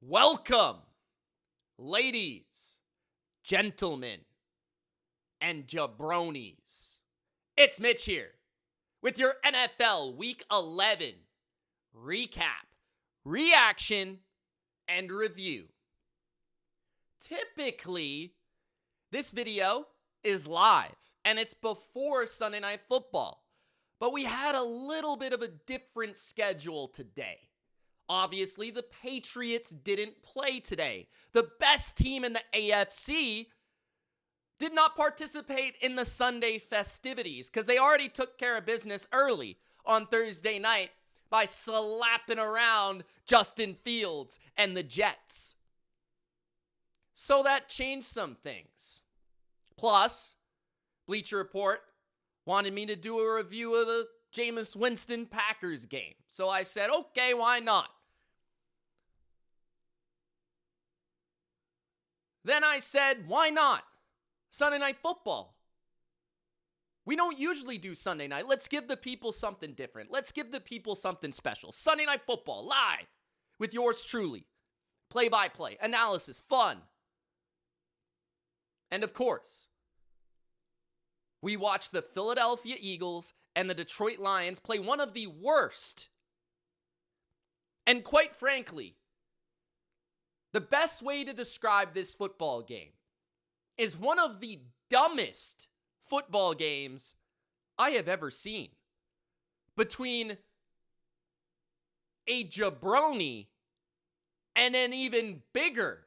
Welcome, ladies, gentlemen, and jabronis. It's Mitch here with your NFL Week 11 recap, reaction, and review. Typically, this video is live, and it's before Sunday Night Football, but we had a little bit of a different schedule today. Obviously, the Patriots didn't play today. The best team in the AFC did not participate in the Sunday festivities because they already took care of business early on Thursday night by slapping around Justin Fields and the Jets. So that changed some things. Plus, Bleacher Report wanted me to do a review of the Jameis Winston Packers game. So I said, okay, why not? Then I said, why not? Sunday Night Football. We don't usually do Sunday night. Let's give the people something different. Let's give the people something special. Sunday Night Football, live, with yours truly. Play-by-play, analysis, fun. And of course, we watched the Philadelphia Eagles and the Detroit Lions play one of the worst, and quite frankly, the best way to describe this football game is one of the dumbest football games I have ever seen. Between a jabroni and an even bigger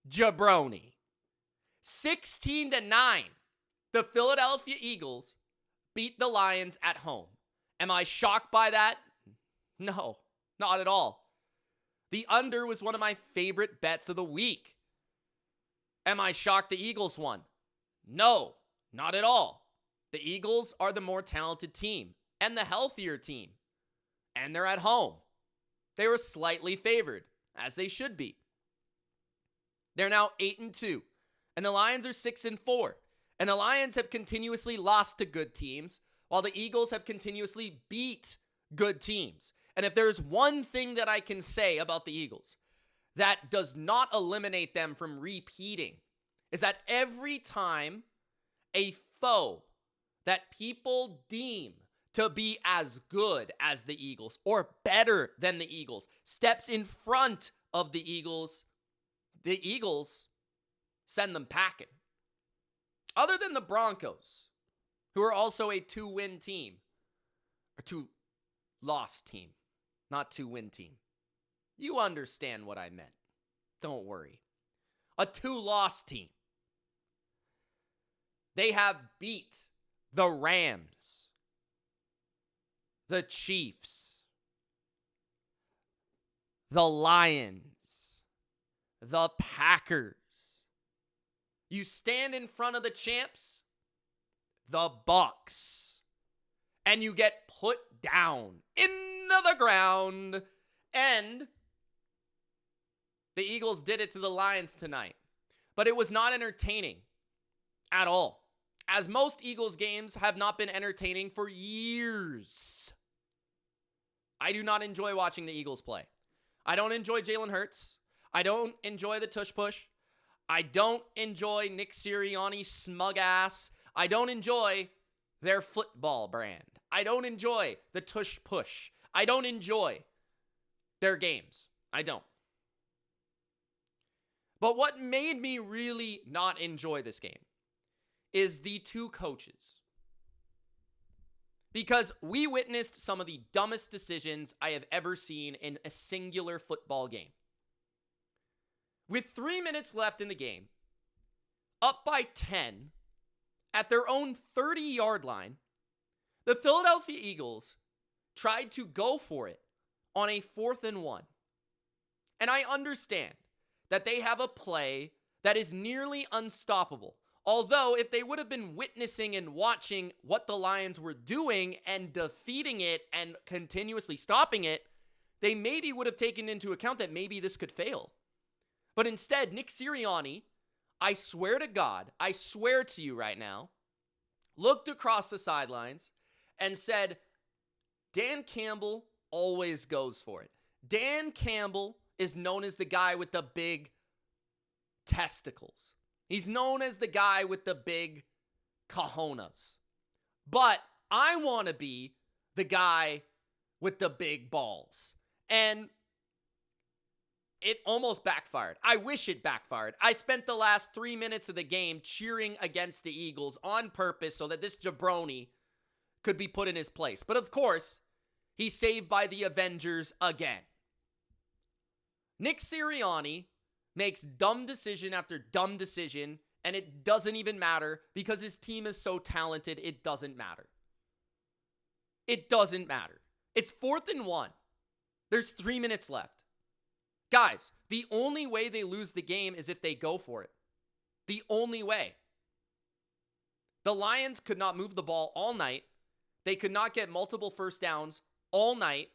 jabroni. 16-9, the Philadelphia Eagles beat the Lions at home. Am I shocked by that? No, not at all. The under was one of my favorite bets of the week. Am I shocked the Eagles won? No, not at all. The Eagles are the more talented team and the healthier team. And they're at home. They were slightly favored, as they should be. They're now 8-2, and the Lions are 6-4. And the Lions have continuously lost to good teams, while the Eagles have continuously beat good teams. And if there's one thing that I can say about the Eagles that does not eliminate them from repeating, is that every time a foe that people deem to be as good as the Eagles or better than the Eagles steps in front of the Eagles send them packing. Other than the Broncos, who are also a 2-win team, or 2-loss team, not 2-win team. You understand what I meant. Don't worry. A 2-loss team. They have beat the Rams, the Chiefs, the Lions, the Packers. You stand in front of the champs, the Bucs, and you get put down into the ground. And the Eagles did it to the Lions tonight. But it was not entertaining at all, as most Eagles games have not been entertaining for years. I do not enjoy watching the Eagles play. I don't enjoy Jalen Hurts. I don't enjoy the tush push. I don't enjoy Nick Sirianni's smug ass. I don't enjoy their football brand. I don't enjoy the tush push. I don't enjoy their games. I don't. But what made me really not enjoy this game is the two coaches. Because we witnessed some of the dumbest decisions I have ever seen in a singular football game. With 3 minutes left in the game, up by 10, at their own 30-yard line, the Philadelphia Eagles tried to go for it on a 4th and 1. And I understand that they have a play that is nearly unstoppable. Although, if they would have been witnessing and watching what the Lions were doing and defeating it and continuously stopping it, they maybe would have taken into account that maybe this could fail. But instead, Nick Sirianni, I swear to God, I swear to you right now, looked across the sidelines and said, Dan Campbell always goes for it. Dan Campbell is known as the guy with the big testicles. He's known as the guy with the big cojones. But I want to be the guy with the big balls. And it almost backfired. I wish it backfired. I spent the last 3 minutes of the game cheering against the Eagles on purpose so that this jabroni could be put in his place. But of course, he's saved by the Avengers again. Nick Sirianni makes dumb decision after dumb decision, and it doesn't even matter because his team is so talented, it doesn't matter. It doesn't matter. It's 4th and 1. There's 3 minutes left. Guys, the only way they lose the game is if they go for it. The only way. The Lions could not move the ball all night. They could not get multiple first downs all night.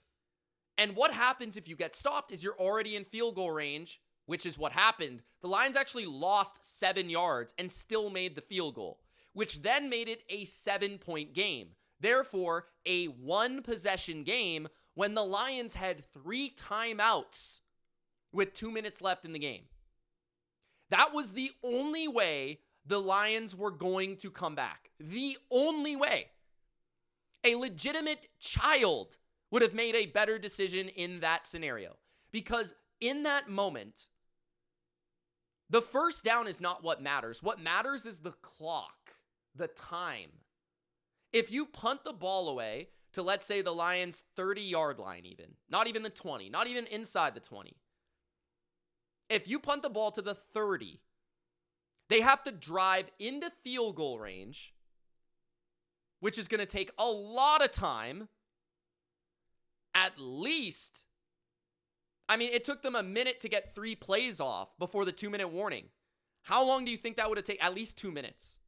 And what happens if you get stopped is you're already in field goal range, which is what happened. The Lions actually lost 7 yards and still made the field goal, which then made it a 7-point game. Therefore, a 1-possession game when the Lions had 3 timeouts with 2 minutes left in the game. That was the only way the Lions were going to come back. The only way. A legitimate child would have made a better decision in that scenario. Because in that moment, the first down is not what matters. What matters is the clock, the time. If you punt the ball away to, let's say, the Lions' 30-yard line even, not even the 20, not even inside the 20, if you punt the ball to the 30, they have to drive into field goal range, which is going to take a lot of time. At least, it took them a minute to get 3 plays off before the 2-minute warning. How long do you think that would have taken? At least 2 minutes.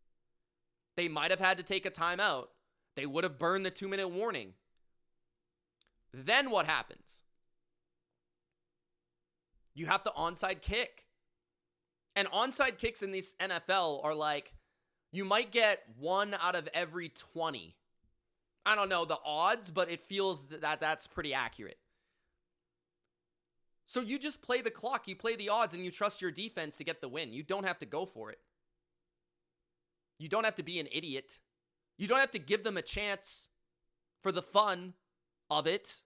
They might have had to take a timeout. They would have burned the 2-minute warning. Then what happens? You have to onside kick. And onside kicks in this NFL are like, you might get 1 out of every 20. I don't know the odds, but it feels that that's pretty accurate. So you just play the clock, you play the odds, and you trust your defense to get the win. You don't have to go for it. You don't have to be an idiot. You don't have to give them a chance for the fun of it.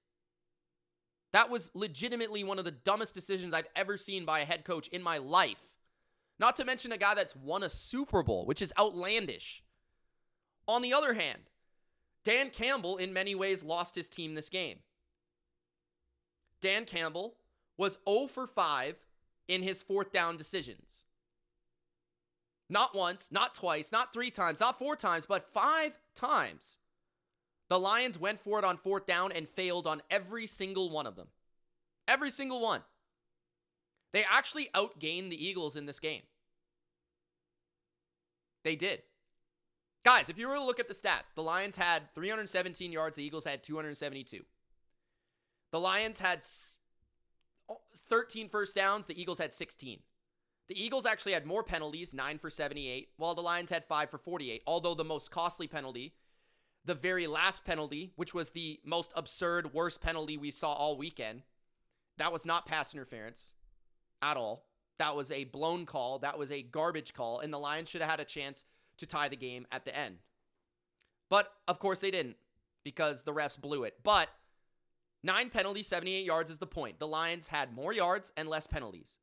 That was legitimately one of the dumbest decisions I've ever seen by a head coach in my life. Not to mention a guy that's won a Super Bowl, which is outlandish. On the other hand, Dan Campbell in many ways lost his team this game. Dan Campbell was 0 for 5 in his 4th down decisions. Not once, not twice, not 3 times, not 4 times, but 5 times. The Lions went for it on 4th down and failed on every single one of them. Every single one. They actually outgained the Eagles in this game. They did. Guys, if you were to look at the stats, the Lions had 317 yards, the Eagles had 272. The Lions had 13 first downs, the Eagles had 16. The Eagles actually had more penalties, 9 for 78, while the Lions had 5 for 48, although the most costly penalty, the very last penalty, which was the most absurd, worst penalty we saw all weekend, that was not pass interference at all. That was a blown call. That was a garbage call, and the Lions should have had a chance to tie the game at the end. But, of course, they didn't because the refs blew it. But 9 penalties, 78 yards is the point. The Lions had more yards and less penalties.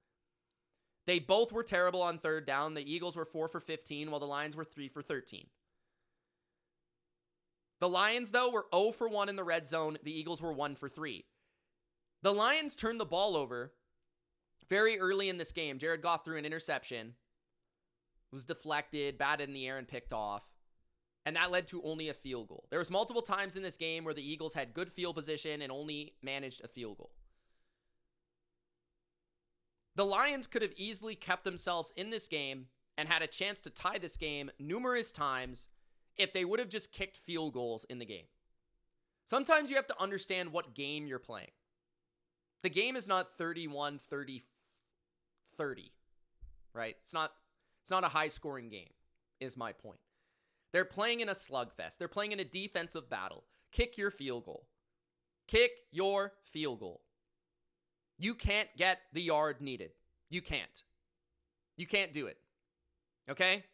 They both were terrible on 3rd down. The Eagles were 4 for 15, while the Lions were 3 for 13. The Lions, though, were 0 for 1 in the red zone. The Eagles were 1 for 3. The Lions turned the ball over very early in this game. Jared Goff threw an interception. It was deflected, batted in the air, and picked off. And that led to only a field goal. There was multiple times in this game where the Eagles had good field position and only managed a field goal. The Lions could have easily kept themselves in this game and had a chance to tie this game numerous times if they would have just kicked field goals in the game. Sometimes you have to understand what game you're playing. The game is not 31, 30, 30, right? It's not a high-scoring game, is my point. They're playing in a slugfest. They're playing in a defensive battle. Kick your field goal. Kick your field goal. You can't get the yard needed. You can't. You can't do it. Okay?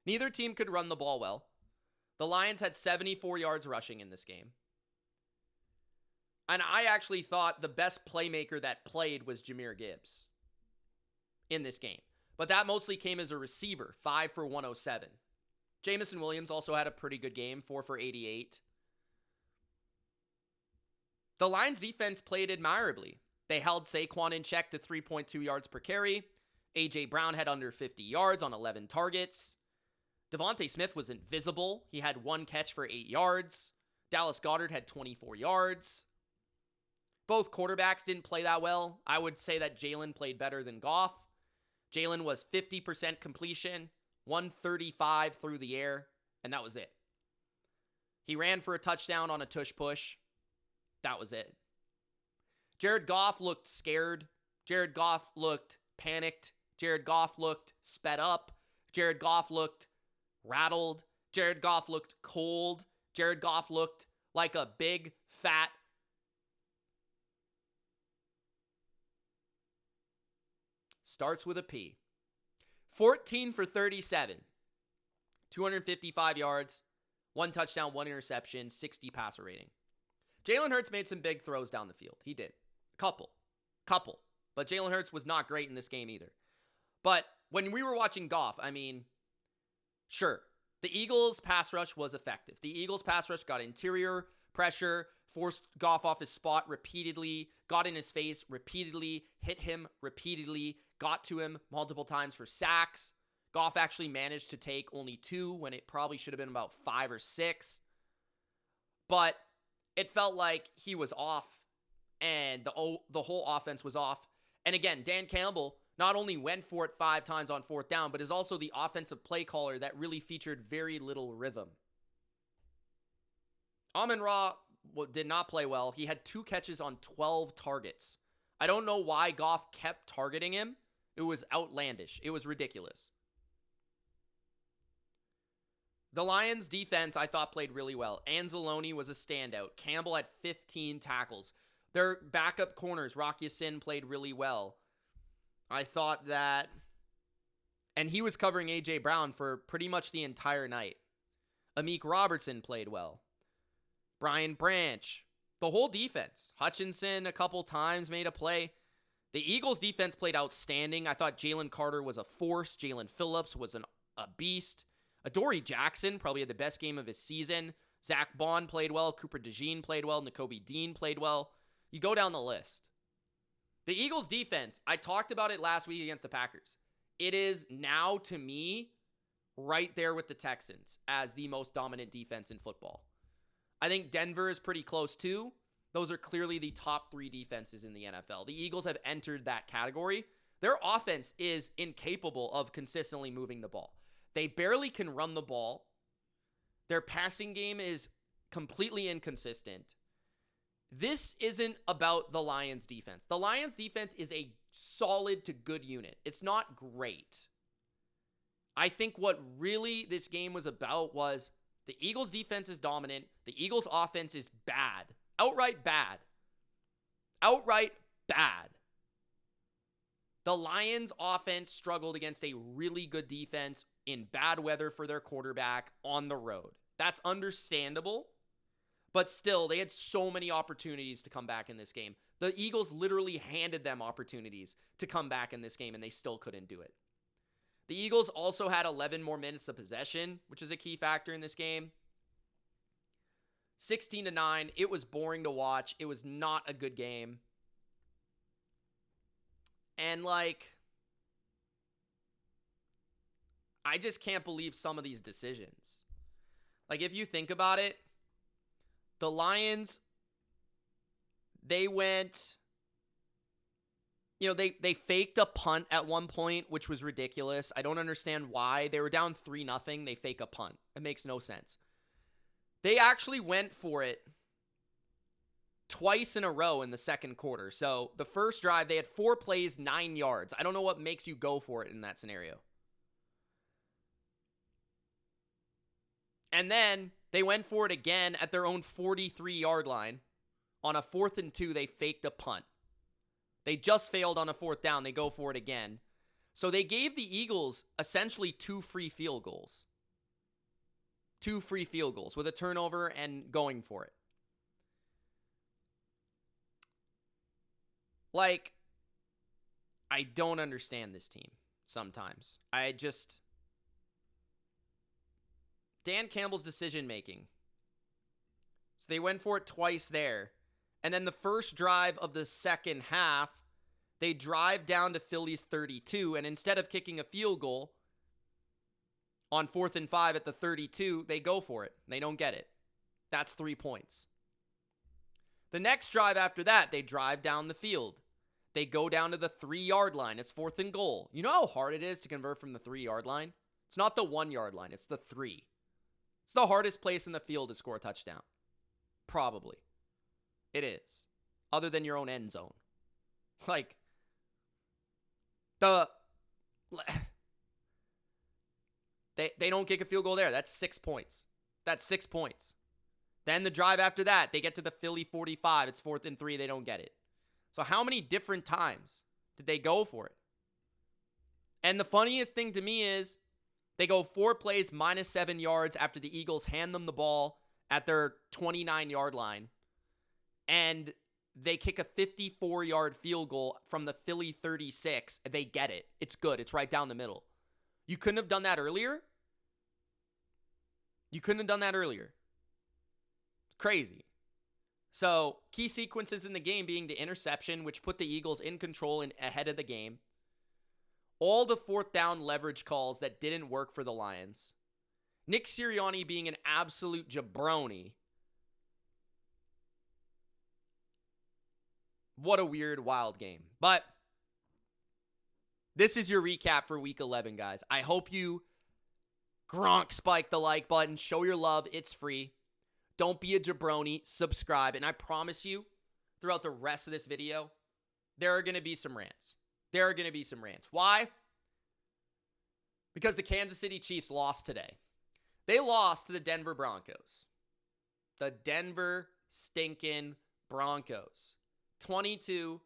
Neither team could run the ball well. The Lions had 74 yards rushing in this game. And I actually thought the best playmaker that played was Jahmyr Gibbs in this game. But that mostly came as a receiver, 5 for 107. Jamison Williams also had a pretty good game, 4 for 88. The Lions defense played admirably. They held Saquon in check to 3.2 yards per carry. A.J. Brown had under 50 yards on 11 targets. Devontae Smith was invisible. He had 1 catch for 8 yards. Dallas Goedert had 24 yards. Both quarterbacks didn't play that well. I would say that Jalen played better than Goff. Jalen was 50% completion, 135 through the air, and that was it. He ran for a touchdown on a tush push. That was it. Jared Goff looked scared. Jared Goff looked panicked. Jared Goff looked sped up. Jared Goff looked rattled. Jared Goff looked cold. Jared Goff looked like a big, fat starts with a P. 14 for 37. 255 yards, 1 touchdown, 1 interception, 60 passer rating. Jalen Hurts made some big throws down the field. He did. Couple. But Jalen Hurts was not great in this game either. But when we were watching Goff, I mean, sure, the Eagles' pass rush was effective. The Eagles' pass rush got interior pressure, forced Goff off his spot repeatedly, got in his face repeatedly, hit him repeatedly, got to him multiple times for sacks. Goff actually managed to take only 2 when it probably should have been about 5 or 6. But it felt like he was off and the whole offense was off. And again, Dan Campbell not only went for it 5 times on 4th down, but is also the offensive play caller that really featured very little rhythm. Amon-Ra did not play well. He had 2 catches on 12 targets. I don't know why Goff kept targeting him. It was outlandish. It was ridiculous. The Lions defense, I thought, played really well. Anzalone was a standout. Campbell had 15 tackles. Their backup corners, Rock Ya-Sin, played really well. I thought that, and he was covering A.J. Brown for pretty much the entire night. Amik Robertson played well. Brian Branch, the whole defense. Hutchinson a couple times made a play. The Eagles defense played outstanding. I thought Jalen Carter was a force. Jalen Phillips was a beast. Adoree Jackson probably had the best game of his season. Zach Bond played well. Cooper DeJean played well. Nakobe Dean played well. You go down the list. The Eagles defense, I talked about it last week against the Packers. It is now, to me, right there with the Texans as the most dominant defense in football. I think Denver is pretty close too. Those are clearly the top 3 defenses in the NFL. The Eagles have entered that category. Their offense is incapable of consistently moving the ball. They barely can run the ball. Their passing game is completely inconsistent. This isn't about the Lions defense. The Lions defense is a solid to good unit. It's not great. I think what really this game was about was the Eagles defense is dominant. The Eagles offense is bad. Outright bad. Outright bad. The Lions offense struggled against a really good defense in bad weather for their quarterback on the road. That's understandable. But still, they had so many opportunities to come back in this game. The Eagles literally handed them opportunities to come back in this game, and they still couldn't do it. The Eagles also had 11 more minutes of possession, which is a key factor in this game. 16-9. It was boring to watch. It was not a good game. And, I just can't believe some of these decisions. If you think about it, the Lions, they went, they faked a punt at one point, which was ridiculous. I don't understand why. They were down 3-0. They fake a punt. It makes no sense. They actually went for it twice in a row in the second quarter. So the first drive, they had 4 plays, 9 yards. I don't know what makes you go for it in that scenario. And then they went for it again at their own 43-yard line. On a 4th and 2, they faked a punt. They just failed on a 4th down. They go for it again. So they gave the Eagles essentially 2 free field goals. 2 free field goals with a turnover and going for it. Like, I don't understand this team sometimes. Dan Campbell's decision making. So they went for it twice there. And then the first drive of the second half, they drive down to Philly's 32. And instead of kicking a field goal on 4th and 5 at the 32, they go for it. They don't get it. That's 3 points. The next drive after that, they drive down the field. They go down to the 3-yard line. It's 4th and goal. You know how hard it is to convert from the 3-yard line? It's not the 1-yard line. It's the 3. It's the hardest place in the field to score a touchdown. Probably. It is. Other than your own end zone. Like, they don't kick a field goal there. That's 6 points. That's 6 points. Then the drive after that, they get to the Philly 45. It's 4th and 3. They don't get it. So how many different times did they go for it? And the funniest thing to me is they go 4 plays minus 7 yards after the Eagles hand them the ball at their 29-yard line. And they kick a 54-yard field goal from the Philly 36. They get it. It's good. It's right down the middle. You couldn't have done that earlier? You couldn't have done that earlier. Crazy. So, key sequences in the game being the interception, which put the Eagles in control and ahead of the game. All the 4th down leverage calls that didn't work for the Lions. Nick Sirianni being an absolute jabroni. What a weird, wild game. But this is your recap for Week 11, guys. I hope you Gronk spike the like button. Show your love. It's free. Don't be a jabroni. Subscribe. And I promise you, throughout the rest of this video, there are going to be some rants. There are going to be some rants. Why? Because the Kansas City Chiefs lost today. They lost to the Denver Broncos. The Denver stinking Broncos. 22-19.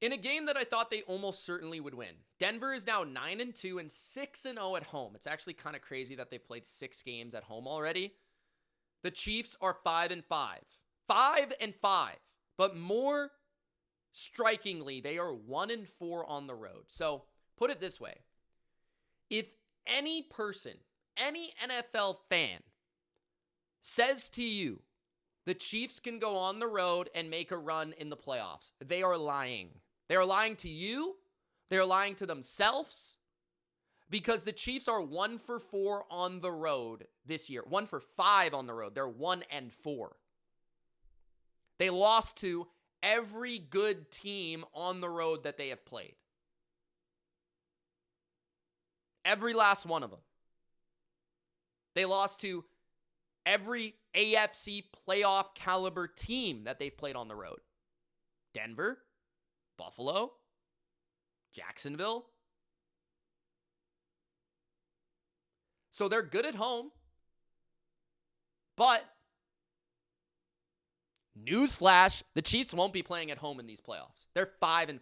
In a game that I thought they almost certainly would win. Denver is now 9-2 and 6-0 at home. It's actually kind of crazy that they've played 6 games at home already. The Chiefs are 5-5. 5-5. But more strikingly, they are 1-4 on the road. So, put it this way. If any person, any NFL fan says to you, the Chiefs can go on the road and make a run in the playoffs, they are lying. They are lying to you. They are lying to themselves, because the Chiefs are 1-4 on the road this year. 1-5 on the road. They're 1-4. They lost to every good team on the road that they have played. Every last one of them. They lost to every AFC playoff caliber team that they've played on the road. Denver, Buffalo, Jacksonville. So they're good at home. But, newsflash, the Chiefs won't be playing at home in these playoffs. They're 5-5.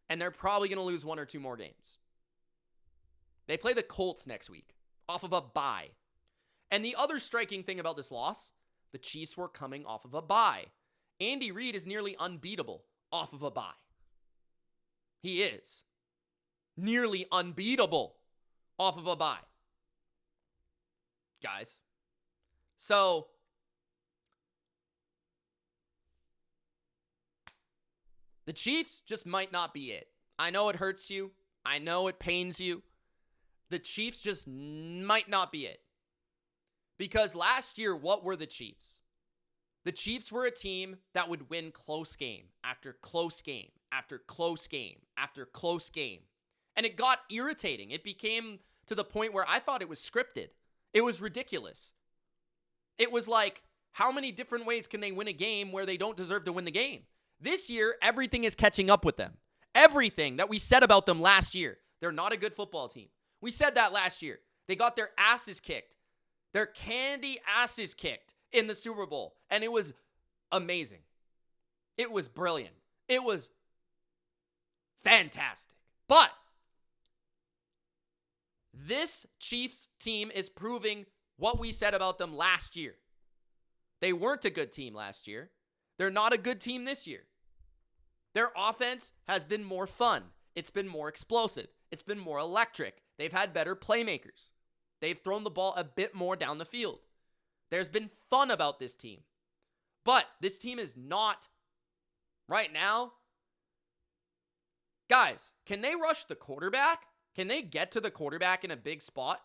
And they're probably going to lose 1 or 2 more games. They play the Colts next week off of a bye. And the other striking thing about this loss, the Chiefs were coming off of a bye. Andy Reid is nearly unbeatable off of a bye. He is nearly unbeatable off of a bye. Guys. So, the Chiefs just might not be it. I know it hurts you. I know it pains you. The Chiefs just might not be it. Because last year, what were the Chiefs? The Chiefs were a team that would win close game after close game after close game after close game. And it got irritating. It became to the point where I thought it was scripted. It was ridiculous. It was like, how many different ways can they win a game where they don't deserve to win the game? This year, everything is catching up with them. Everything that we said about them last year. They're not a good football team. We said that last year. They got their asses kicked. Their candy asses kicked in the Super Bowl, and it was amazing. It was brilliant. It was fantastic. But this Chiefs team is proving what we said about them last year. They weren't a good team last year. They're not a good team this year. Their offense has been more fun. It's been more explosive. It's been more electric. They've had better playmakers. They've thrown the ball a bit more down the field. There's been fun about this team. But this team is not, right now, guys, can they rush the quarterback? Can they get to the quarterback in a big spot?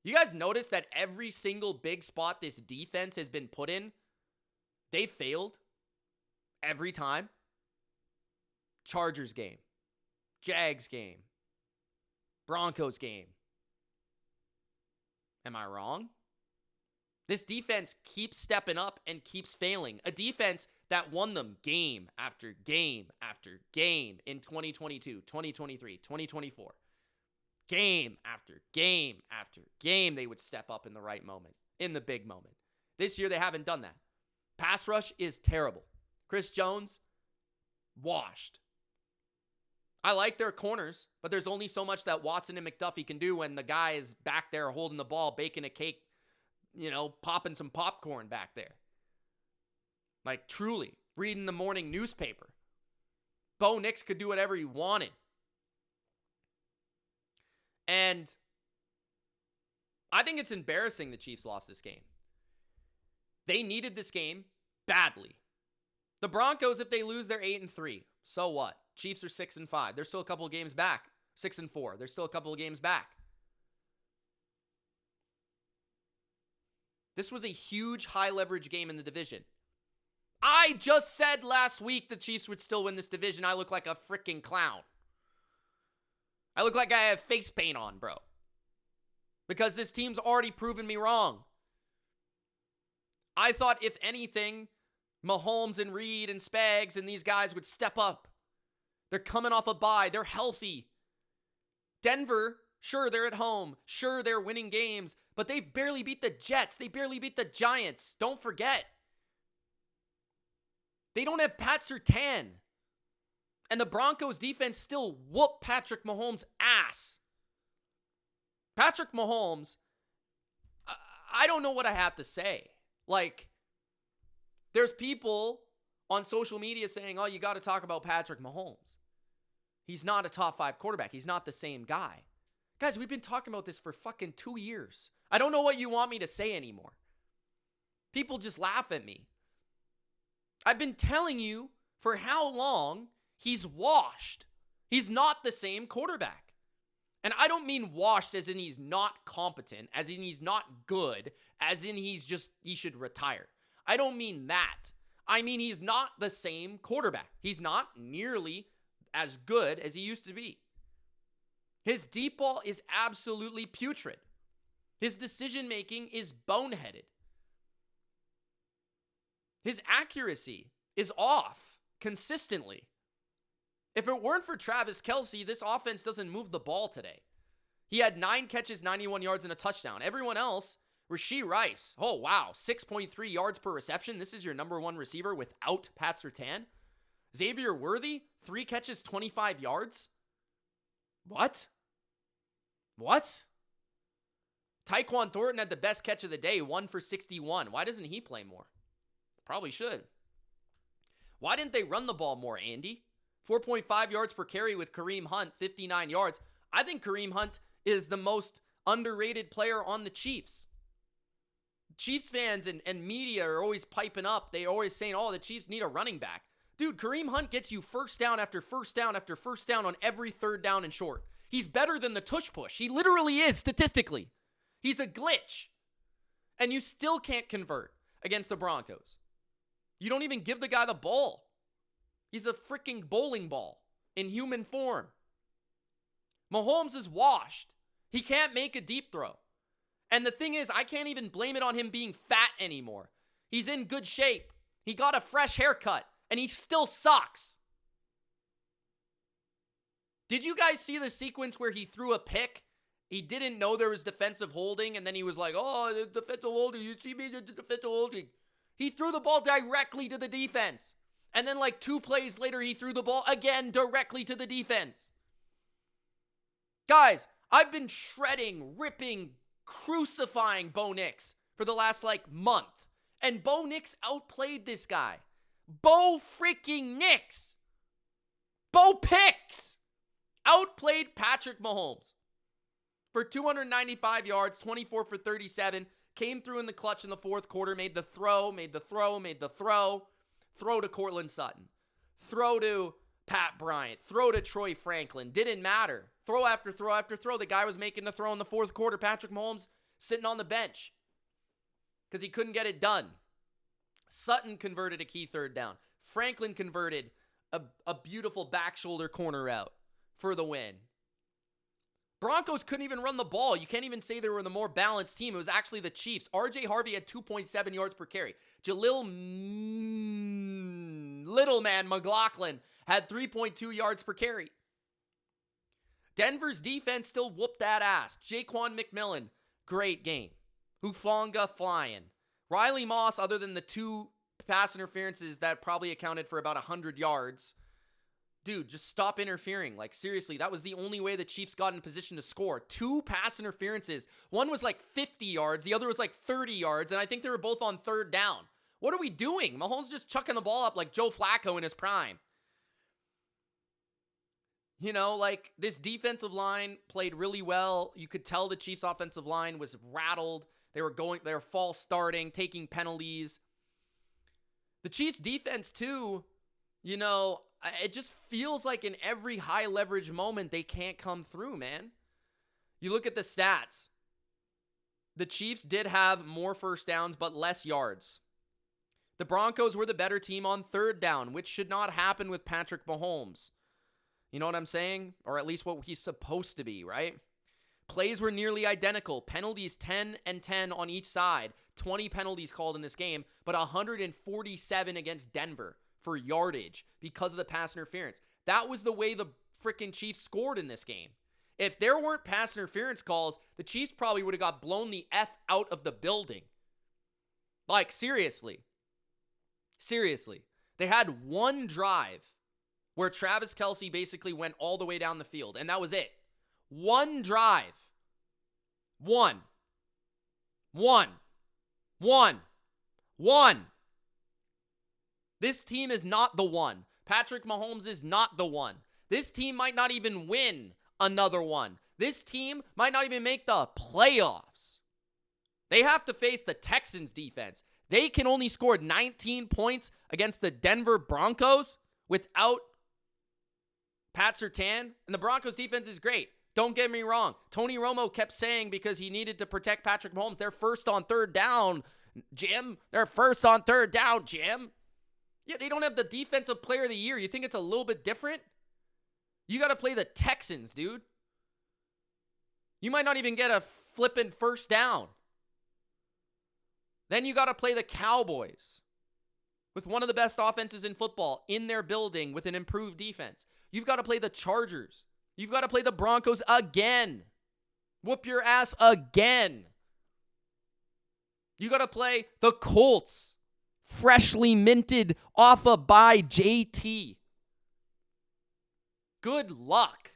You guys notice that every single big spot this defense has been put in, they failed every time. Chargers game, Jags game, Broncos game. Am I wrong? This defense keeps stepping up and keeps failing. A defense that won them game after game after game in 2022, 2023, 2024. Game after game after game, they would step up in the right moment, in the big moment. This year, they haven't done that. Pass rush is terrible. Chris Jones, washed. I like their corners, but there's only so much that Watson and McDuffie can do when the guy is back there holding the ball, baking a cake, popping some popcorn back there. Like, truly, reading the morning newspaper. Bo Nix could do whatever he wanted. And I think it's embarrassing the Chiefs lost this game. They needed this game badly. The Broncos, if they lose, they're 8-3. So what? Chiefs are 6-5. They're still a couple of games back. 6-4. They're still a couple of games back. This was a huge high leverage game in the division. I just said last week the Chiefs would still win this division. I look like a freaking clown. I look like I have face paint on, bro. Because this team's already proven me wrong. I thought, if anything, Mahomes and Reed and Spags and these guys would step up. They're coming off a bye. They're healthy. Denver, sure, they're at home. Sure, they're winning games. But they barely beat the Jets. They barely beat the Giants. Don't forget. They don't have Pat Surtain. And the Broncos defense still whooped Patrick Mahomes' ass. Patrick Mahomes, I don't know what I have to say. Like, there's people on social media saying, oh, you got to talk about Patrick Mahomes. He's not a top 5 quarterback. He's not the same guy. Guys, we've been talking about this for fucking 2 years. I don't know what you want me to say anymore. People just laugh at me. I've been telling you for how long he's washed. He's not the same quarterback. And I don't mean washed as in he's not competent, as in he's not good, as in he should retire. I don't mean that. I mean he's not the same quarterback. He's not nearly as good as he used to be. His deep ball is absolutely putrid. His decision-making is boneheaded. His accuracy is off consistently. If it weren't for Travis Kelce, this offense doesn't move the ball today. He had 9 catches, 91 yards, and a touchdown. Everyone else, Rashee Rice, oh wow, 6.3 yards per reception. This is your number 1 receiver without Pat Surtain. Xavier Worthy, 3 catches, 25 yards. What? Tyquan Thornton had the best catch of the day, 1 for 61. Why doesn't he play more? Probably should. Why didn't they run the ball more, Andy? 4.5 yards per carry with Kareem Hunt, 59 yards. I think Kareem Hunt is the most underrated player on the Chiefs. Chiefs fans and media are always piping up. They're always saying, oh, the Chiefs need a running back. Dude, Kareem Hunt gets you first down after first down after first down on every third down and short. He's better than the tush push. He literally is statistically. He's a glitch. And you still can't convert against the Broncos. You don't even give the guy the ball. He's a freaking bowling ball in human form. Mahomes is washed. He can't make a deep throw. And the thing is, I can't even blame it on him being fat anymore. He's in good shape. He got a fresh haircut, and he still sucks. Did you guys see the sequence where he threw a pick He didn't know there was defensive holding, and then he was like, oh, the defensive holding. You see me, the defensive holding. He threw the ball directly to the defense. And then like 2 plays later, he threw the ball again directly to the defense. Guys, I've been shredding, ripping, crucifying Bo Nix for the last like month. And Bo Nix outplayed this guy. Bo freaking Nix. Bo Picks outplayed Patrick Mahomes for 295 yards, 24 for 37. Came through in the clutch in the fourth quarter, made the throw to Cortland Sutton, throw to Pat Bryant, throw to Troy Franklin. Didn't matter. Throw after throw after throw. The guy was making the throw in the fourth quarter. Patrick Mahomes sitting on the bench because he couldn't get it done. Sutton converted a key third down. Franklin converted a beautiful back shoulder corner route for the win. Broncos couldn't even run the ball. You can't even say they were the more balanced team. It was actually the Chiefs. RJ Harvey had 2.7 yards per carry. Little man McLaughlin had 3.2 yards per carry. Denver's defense still whooped that ass. Jaquan McMillan, great game. Hufanga flying. Riley Moss, other than the 2 pass interferences that probably accounted for about 100 yards, dude, just stop interfering. Like, seriously, that was the only way the Chiefs got in position to score. 2 pass interferences. One was like 50 yards. The other was like 30 yards. And I think they were both on third down. What are we doing? Mahomes just chucking the ball up like Joe Flacco in his prime. You know, like, this defensive line played really well. You could tell the Chiefs' offensive line was rattled. They were false starting, taking penalties. The Chiefs' defense, too, you know, it just feels like in every high leverage moment, they can't come through, man. You look at the stats. The Chiefs did have more first downs, but less yards. The Broncos were the better team on third down, which should not happen with Patrick Mahomes. You know what I'm saying? Or at least what he's supposed to be, right? Plays were nearly identical. Penalties 10 and 10 on each side. 20 penalties called in this game, but 147 against Denver for yardage because of the pass interference. That was the way the freaking Chiefs scored in this game. If there weren't pass interference calls, the Chiefs probably would have got blown the F out of the building. Like, seriously. Seriously. They had one drive where Travis Kelce basically went all the way down the field, and that was it. One drive. One. This team is not the one. Patrick Mahomes is not the one. This team might not even win another one. This team might not even make the playoffs. They have to face the Texans defense. They can only score 19 points against the Denver Broncos without Pat Surtain. And the Broncos defense is great. Don't get me wrong. Tony Romo kept saying because he needed to protect Patrick Mahomes, they're first on third down, Jim. They're first on third down, Jim. Yeah, they don't have the defensive player of the year. You think it's a little bit different? You got to play the Texans, dude. You might not even get a flipping first down. Then you got to play the Cowboys with one of the best offenses in football in their building with an improved defense. You've got to play the Chargers. You've got to play the Broncos again. Whoop your ass again. You got to play the Colts. Freshly minted off a bye JT. Good luck.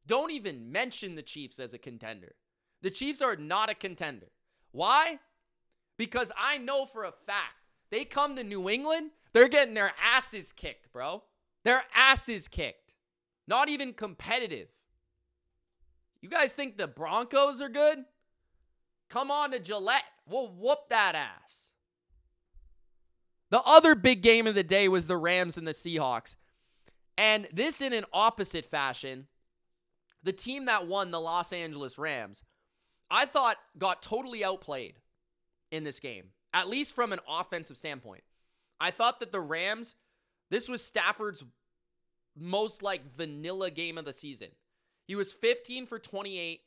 Don't even mention the Chiefs as a contender. The Chiefs are not a contender. Why? Because I know for a fact they come to New England, they're getting their asses kicked, bro. Their asses kicked. Not even competitive. You guys think the Broncos are good? Come on to Gillette. We'll whoop that ass. The other big game of the day was the Rams and the Seahawks. And this in an opposite fashion, the team that won, the Los Angeles Rams, I thought got totally outplayed in this game, at least from an offensive standpoint. I thought that the Rams, this was Stafford's most like vanilla game of the season. He was 15 for 28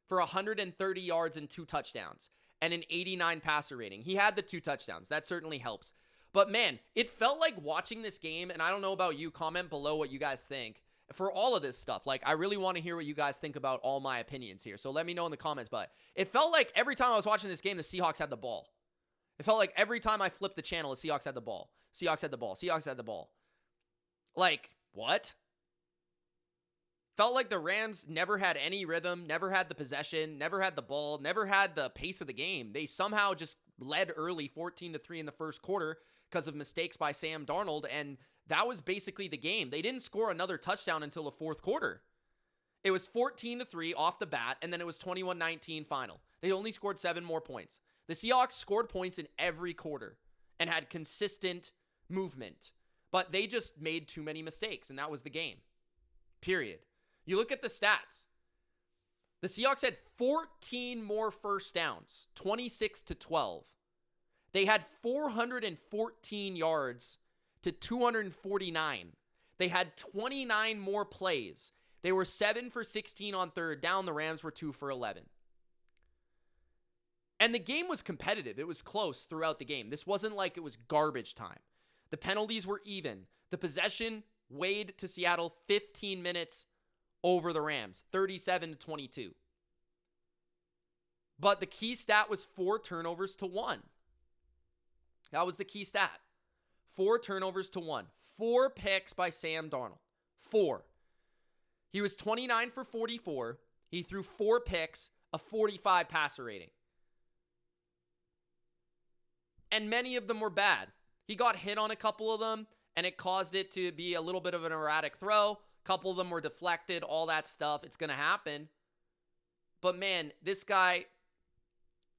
for 130 yards and 2 touchdowns and an 89 passer rating. He had the 2 touchdowns. That certainly helps. But man, it felt like watching this game, and I don't know about you, comment below what you guys think. for all of this stuff. Like, I really want to hear what you guys think about all my opinions here. So let me know in the comments. But it felt like every time I was watching this game, the Seahawks had the ball. It felt like every time I flipped the channel, the Seahawks had the ball. Seahawks had the ball. Seahawks had the ball. Like, what? Felt like the Rams never had any rhythm, never had the possession, never had the ball, never had the pace of the game. They somehow just led early 14-3 in the first quarter because of mistakes by Sam Darnold, and that was basically the game. They didn't score another touchdown until the fourth quarter. It was 14-3 off the bat, and then it was 21-19 final. They only scored 7 more points. The Seahawks scored points in every quarter and had consistent movement, but they just made too many mistakes, and that was the game. Period. You look at the stats. The Seahawks had 14 more first downs, 26-12. They had 414 yards to 249. They had 29 more plays. They were 7 for 16 on third down. The Rams were 2 for 11. And the game was competitive. It was close throughout the game. This wasn't like it was garbage time. The penalties were even. The possession weighed to Seattle 15 minutes over the Rams, 37-22. But the key stat was 4 turnovers to 1. That was the key stat. 4 turnovers to 1. 4 picks by Sam Darnold. 4. He was 29 for 44. He threw 4 picks, a 45 passer rating. And many of them were bad. He got hit on a couple of them, and it caused it to be a little bit of an erratic throw. A couple of them were deflected, all that stuff. It's going to happen. But man, this guy,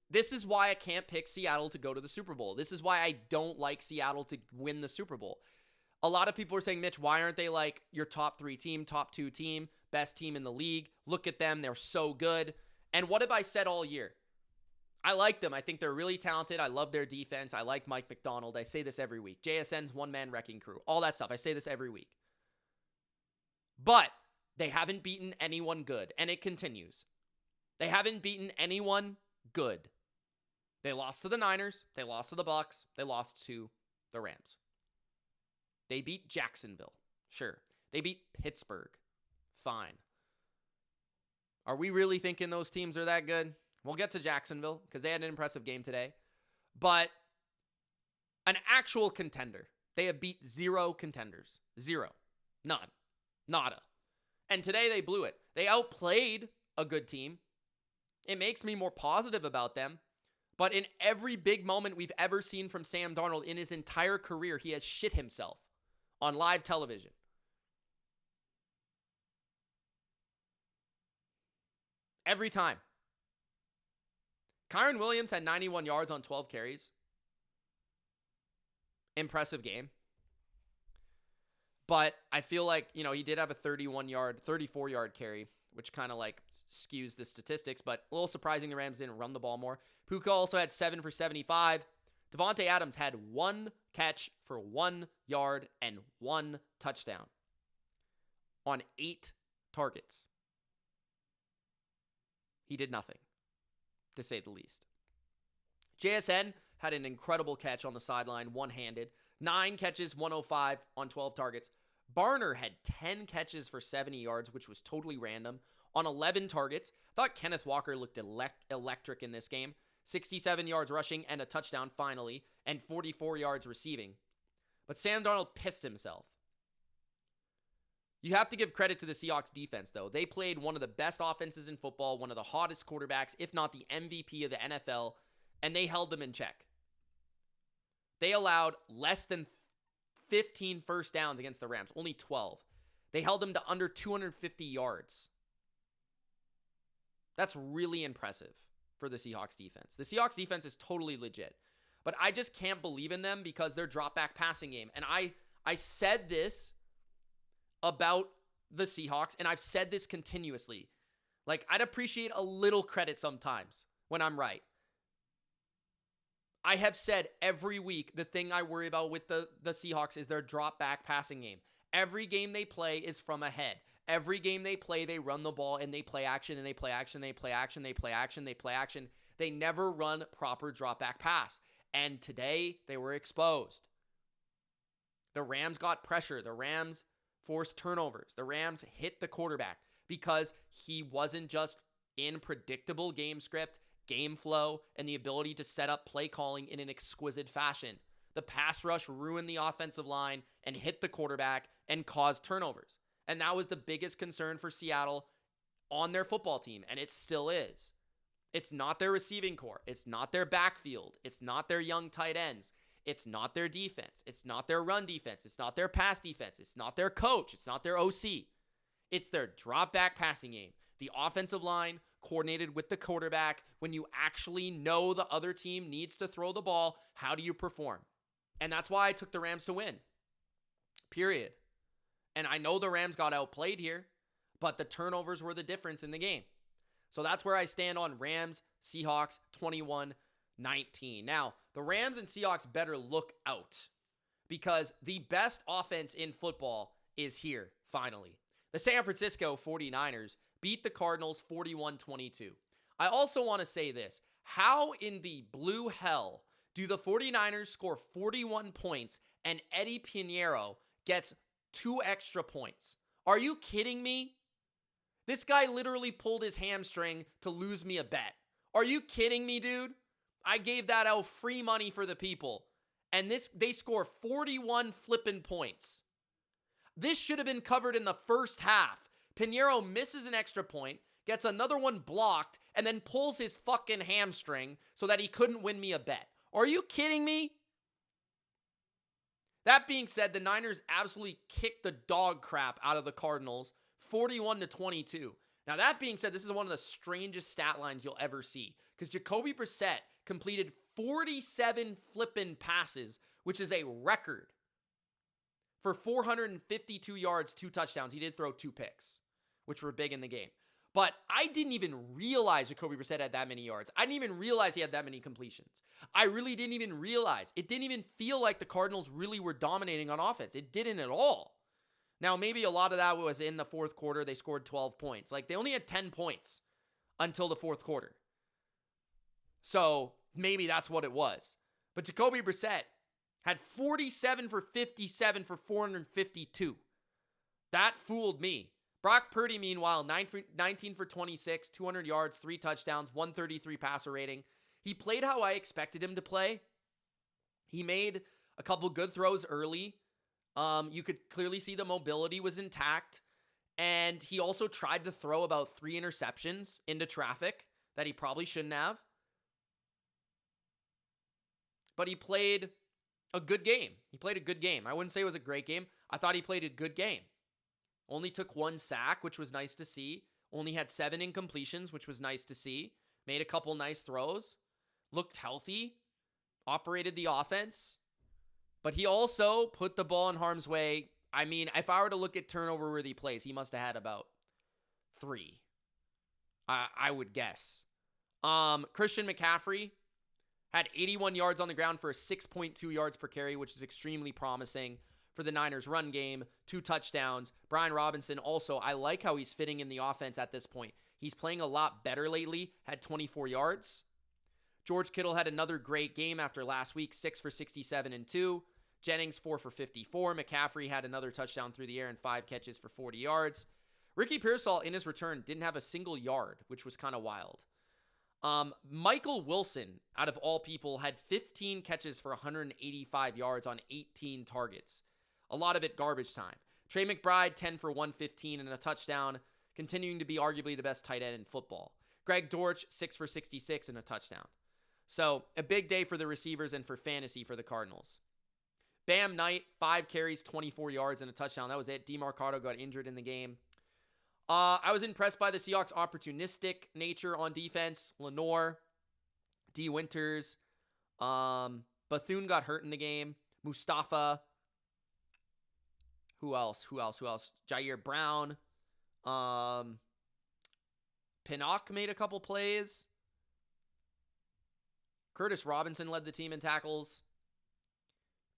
this is why I can't pick Seattle to go to the Super Bowl. This is why I don't like Seattle to win the Super Bowl. A lot of people are saying, Mitch, why aren't they like your top 3 team, top 2 team, best team in the league? Look at them. They're so good. And what have I said all year? I like them. I think they're really talented. I love their defense. I like Mike McDonald. I say this every week. JSN's one-man wrecking crew. All that stuff. I say this every week. But they haven't beaten anyone good, and it continues. They haven't beaten anyone good. They lost to the Niners. They lost to the Bucs. They lost to the Rams. They beat Jacksonville. Sure. They beat Pittsburgh. Fine. Are we really thinking those teams are that good? We'll get to Jacksonville because they had an impressive game today. But an actual contender. They have beat 0 contenders. 0. None. Nada. And today they blew it. They outplayed a good team. It makes me more positive about them. But in every big moment we've ever seen from Sam Darnold in his entire career, he has shit himself on live television. Every time. Kyren Williams had 91 yards on 12 carries. Impressive game. But I feel like, you know, he did have a 34-yard carry, which kind of like skews the statistics, but a little surprising the Rams didn't run the ball more. Puka also had 7 for 75. Devontae Adams had 1 catch for 1 yard and 1 touchdown on 8 targets. He did nothing, to say the least. JSN had an incredible catch on the sideline, one-handed. 9 catches, 105 on 12 targets. Barner had 10 catches for 70 yards, which was totally random, on 11 targets. I thought Kenneth Walker looked electric in this game. 67 yards rushing and a touchdown finally, and 44 yards receiving. But Sam Darnold pissed himself. You have to give credit to the Seahawks defense, though. They played one of the best offenses in football, one of the hottest quarterbacks, if not the MVP of the NFL, and they held them in check. They allowed less than 15 first downs against the Rams, only 12. They held them to under 250 yards. That's really impressive for the Seahawks defense. The Seahawks defense is totally legit, but I just can't believe in them because their drop-back passing game. And I said this about the Seahawks, and I've said this continuously. Like, I'd appreciate a little credit sometimes when I'm right. I have said every week the thing I worry about with the Seahawks is their drop-back passing game. Every game they play is from ahead. Every game they play, they run the ball and they play action and they play action, they play action, they play action, they play action. They never run proper drop-back pass. And today, they were exposed. The Rams got pressure. The Rams forced turnovers. The Rams hit the quarterback because he wasn't just in predictable game script, game flow, and the ability to set up play calling in an exquisite fashion. The pass rush ruined the offensive line and hit the quarterback and caused turnovers. And that was the biggest concern for Seattle on their football team, and it still is. It's not their receiving core. It's not their backfield. It's not their young tight ends. It's not their defense. It's not their run defense. It's not their pass defense. It's not their coach. It's not their OC. It's their drop back passing game. The offensive line coordinated with the quarterback. When you actually know the other team needs to throw the ball, how do you perform? And that's why I took the Rams to win. Period. And I know the Rams got outplayed here, but the turnovers were the difference in the game. So that's where I stand on Rams, Seahawks, 21-19. Now, the Rams and Seahawks better look out because the best offense in football is here, finally. The San Francisco 49ers beat the Cardinals 41-22. I also want to say this. How in the blue hell do the 49ers score 41 points and Eddie Pinheiro gets 2 extra points? Are you kidding me? This guy literally pulled his hamstring to lose me a bet. Are you kidding me, dude? I gave that out free money for the people. And they score 41 flippin' points. This should have been covered in the first half. Pinheiro misses an extra point, gets another one blocked, and then pulls his fucking hamstring so that he couldn't win me a bet. Are you kidding me? That being said, the Niners absolutely kicked the dog crap out of the Cardinals, 41-22. Now, that being said, this is one of the strangest stat lines you'll ever see because Jacoby Brissett completed 47 flippin' passes, which is a record for 452 yards, 2 touchdowns. He did throw 2 picks, which were big in the game. But I didn't even realize Jacoby Brissett had that many yards. I didn't even realize he had that many completions. I really didn't even realize. It didn't even feel like the Cardinals really were dominating on offense. It didn't at all. Now, maybe a lot of that was in the fourth quarter. They scored 12 points. Like, they only had 10 points until the fourth quarter. So, maybe that's what it was. But Jacoby Brissett had 47 for 57 for 452. That fooled me. Brock Purdy, meanwhile, 19 for 26, 200 yards, 3 touchdowns, 133 passer rating. He played how I expected him to play. He made a couple good throws early. You could clearly see the mobility was intact. And he also tried to throw about 3 interceptions into traffic that he probably shouldn't have. But he played a good game. I wouldn't say it was a great game. I thought he played a good game. Only took 1 sack, which was nice to see. Only had 7 incompletions, which was nice to see. Made a couple nice throws. Looked healthy. Operated the offense. But he also put the ball in harm's way. I mean, if I were to look at turnover-worthy plays, he must have had about 3. I would guess. Christian McCaffrey had 81 yards on the ground for a 6.2 yards per carry, which is extremely promising for the Niners run game. 2 touchdowns. Brian Robinson also, I like how he's fitting in the offense at this point. He's playing a lot better lately. Had 24 yards. George Kittle had another great game after last week. 6 for 67 and 2. Jennings 4 for 54. McCaffrey had another touchdown through the air and 5 catches for 40 yards. Ricky Pearsall in his return didn't have a single yard, which was kind of wild. Michael Wilson, out of all people, had 15 catches for 185 yards on 18 targets. A lot of it garbage time. Trey McBride, 10 for 115 and a touchdown, continuing to be arguably the best tight end in football. Greg Dortch, 6 for 66 and a touchdown. So, a big day for the receivers and for fantasy for the Cardinals. Bam Knight, 5 carries, 24 yards and a touchdown. That was it. DeMarcado got injured in the game. I was impressed by the Seahawks' opportunistic nature on defense. Lenore, D. Winters, Bethune got hurt in the game. Mustafa. Who else? Jair Brown. Pinnock made a couple plays. Curtis Robinson led the team in tackles.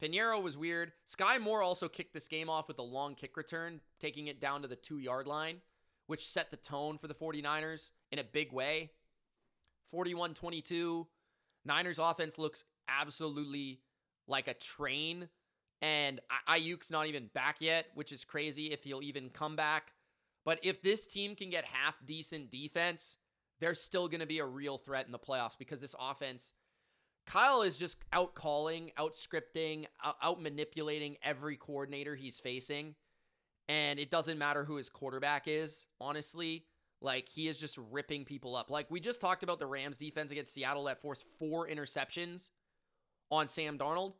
Pinheiro was weird. Sky Moore also kicked this game off with a long kick return, taking it down to the 2-yard line, which set the tone for the 49ers in a big way. 41-22. Niners offense looks absolutely like a train And Ayuk's not even back yet, which is crazy if he'll even come back. But if this team can get half decent defense, they're still going to be a real threat in the playoffs because this offense, Kyle is just out calling, out scripting, out manipulating every coordinator he's facing. And it doesn't matter who his quarterback is, honestly. Like, he is just ripping people up. Like, we just talked about the Rams defense against Seattle that forced 4 interceptions on Sam Darnold.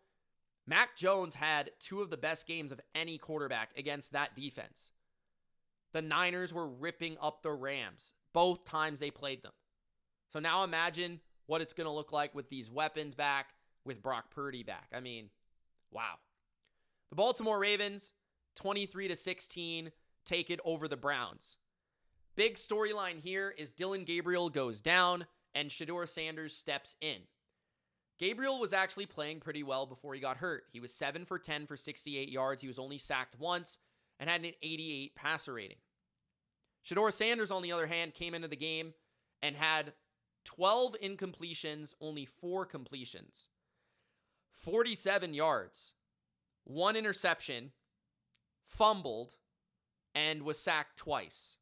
Mac Jones had 2 of the best games of any quarterback against that defense. The Niners were ripping up the Rams both times they played them. So now imagine what it's going to look like with these weapons back, with Brock Purdy back. I mean, wow. The Baltimore Ravens, 23-16, take it over the Browns. Big storyline here is Dylan Gabriel goes down and Shedeur Sanders steps in. Gabriel was actually playing pretty well before he got hurt. He was 7 for 10 for 68 yards. He was only sacked once and had an 88 passer rating. Shedeur Sanders, on the other hand, came into the game and had 12 incompletions, only 4 completions, 47 yards, 1 interception, fumbled, and was sacked twice.